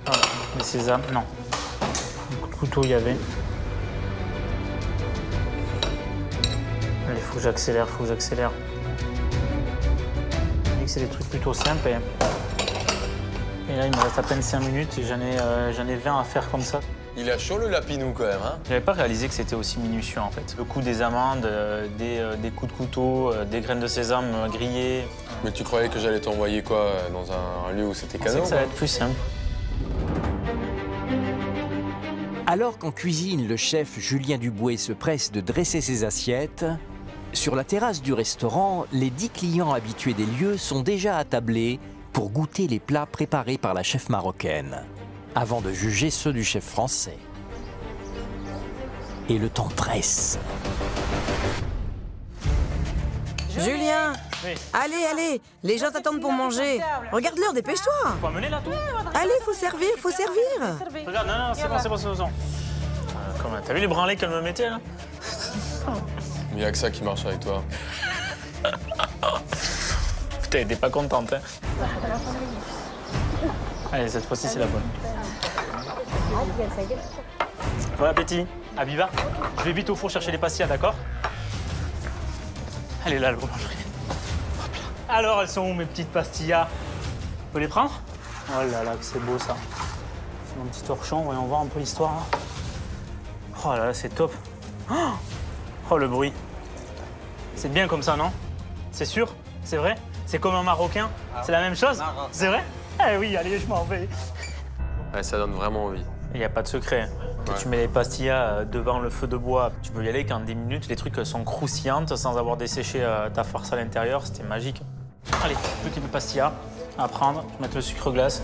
Voilà, les sésames, non. Un coup de couteau, il y avait. Il faut que j'accélère, faut que j'accélère. Je dis que c'est des trucs plutôt simples. Et là, il me reste à peine 5 minutes et j'en ai 20 à faire comme ça.
Il a chaud le lapinou quand même, hein?
J'avais pas réalisé que c'était aussi minutieux en fait. Le coup des amandes, des coups de couteau, des graines de sésame grillées.
Mais tu croyais que j'allais t'envoyer quoi? Dans un lieu où c'était cadeau?
Ça va être plus simple.
Alors qu'en cuisine, le chef Julien Duboué se presse de dresser ses assiettes, sur la terrasse du restaurant, les 10 clients habitués des lieux sont déjà attablés pour goûter les plats préparés par la chef marocaine, avant de juger ceux du chef français. Et le temps presse.
Julien,
oui.
Allez, les gens t'attendent pour manger. Regarde-leur, dépêche-toi.
Faut amener là tout?
Allez, faut servir.
Regarde, non, c'est bon. T'as vu les branlées qu'elle me mettait là?
Il n'y a que ça qui marche avec toi.
Putain, elle était pas contente, hein. Allez, cette fois-ci, c'est la bonne. Bon appétit. Habiba, je vais vite au four chercher les pastillas, d'accord? Elle est là, le boulangerie. Alors, elles sont où, mes petites pastillas? On peut les prendre? Oh là là, que c'est beau, ça. C'est mon petit torchon, voyons voir un peu l'histoire. Hein. Oh là là, c'est top. Oh, le bruit. C'est bien comme ça, non? C'est sûr? C'est vrai? C'est comme un Marocain? C'est la même chose? C'est vrai? Eh oui, allez, je m'en vais.
Ouais, ça donne vraiment envie.
Il n'y a pas de secret. Quand tu mets les pastillas devant le feu de bois, tu peux y aller qu'en 10 minutes, les trucs sont croustillantes sans avoir desséché ta farce à l'intérieur. C'était magique. Allez, petites pastillas à prendre. Je vais mettre le sucre glace.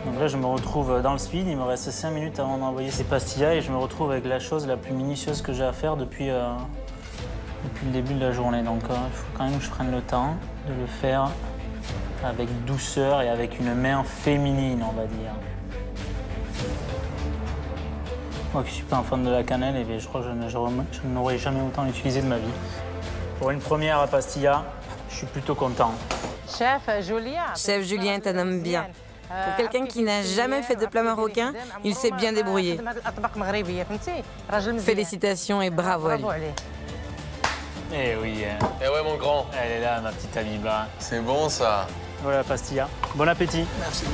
Donc là, je me retrouve dans le speed. Il me reste 5 minutes avant d'envoyer ces pastillas et je me retrouve avec la chose la plus minutieuse que j'ai à faire depuis le début de la journée. Donc il faut quand même que je prenne le temps de le faire avec douceur et avec une main féminine, on va dire. Moi qui suis pas un fan de la cannelle, et je crois que je n'aurais jamais autant utilisé de ma vie. Pour une première pastilla, je suis plutôt content.
Chef
Julien est un homme bien. Pour quelqu'un qui n'a jamais fait de plat marocain, il s'est bien débrouillé. Félicitations et bravo à lui.
Eh oui.
Eh ouais, mon grand.
Elle est là, ma petite Habiba.
C'est bon, ça.
Voilà la pastilla. Bon appétit.
Merci.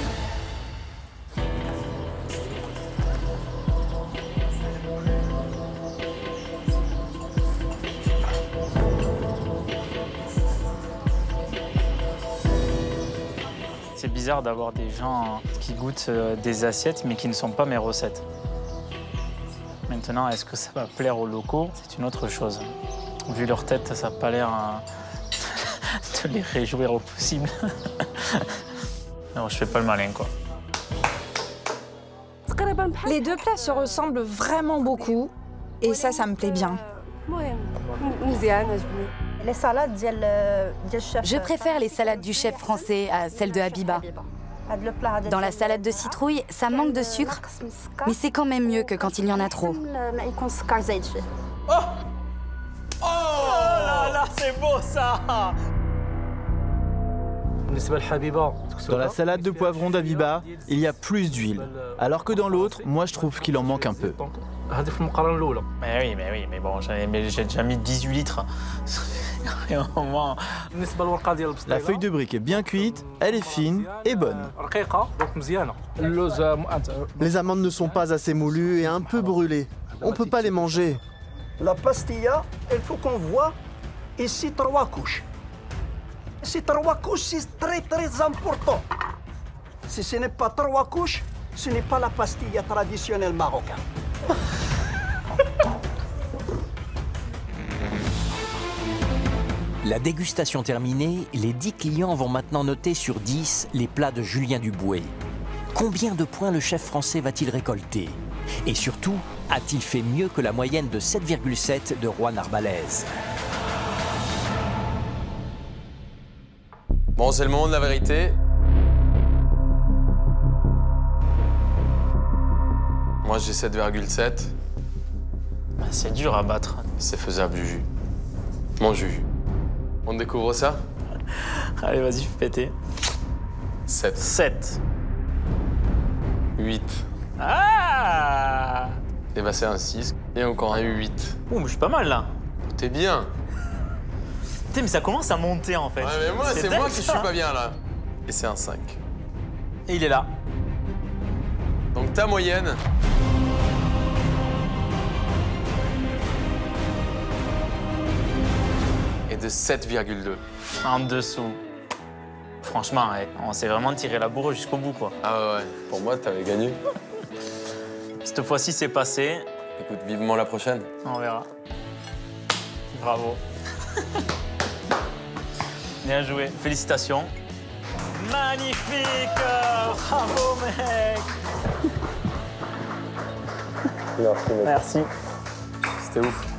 C'est bizarre d'avoir des gens qui goûtent des assiettes mais qui ne sont pas mes recettes. Maintenant, est-ce que ça va plaire aux locaux? C'est une autre chose. Vu leur tête, ça n'a pas l'air de les réjouir au possible. Non, je fais pas le malin, quoi.
Les deux plats se ressemblent vraiment beaucoup et ça me plaît bien.
Les salades du chef.
Je préfère les salades du chef français à celles de Habiba. Dans la salade de citrouille, ça manque de sucre, mais c'est quand même mieux que quand il y en a trop.
Oh! Oh là là, c'est beau ça!
Dans la salade de poivrons d'Habiba, il y a plus d'huile, alors que dans l'autre, moi je trouve qu'il en manque un peu.
Mais oui, mais bon, j'ai déjà mis 18 litres.
La feuille de brique est bien cuite, elle est fine et bonne.
Les amandes ne sont pas assez moulues et un peu brûlées. On peut pas les manger.
La pastilla, il faut qu'on voit ici 3 couches. Ces 3 couches, c'est très très important. Si ce n'est pas 3 couches, ce n'est pas la pastilla traditionnelle marocaine.
La dégustation terminée, les 10 clients vont maintenant noter sur 10 les plats de Julien Duboué. Combien de points le chef français va-t-il récolter? Et surtout, a-t-il fait mieux que la moyenne de 7,7 de Juan Arbalaise?
Bon, c'est le moment de la vérité. Moi, j'ai 7,7.
C'est dur à battre.
C'est faisable, Juju. Mon Juju. On découvre ça?
Allez, vas-y, fais péter.
7.
7.
8.
Ah!
Et bah, c'est un 6. Et encore un 8.
Oh, mais je suis pas mal, là.
T'es bien.
Putain, mais ça commence à monter, en fait.
Ouais, mais moi, c'est moi qui suis pas bien, là. Et c'est un 5.
Et il est là.
Donc, ta moyenne... est de 7,2.
En dessous. Franchement, ouais, on s'est vraiment tiré la bourre jusqu'au bout, quoi.
Ah ouais, pour moi, t'avais gagné.
Cette fois-ci, c'est passé.
Écoute, vivement la prochaine.
On verra. Bravo. Bien joué. Félicitations. Magnifique! Bravo, mec!
Merci, mec.
Merci.
C'était ouf.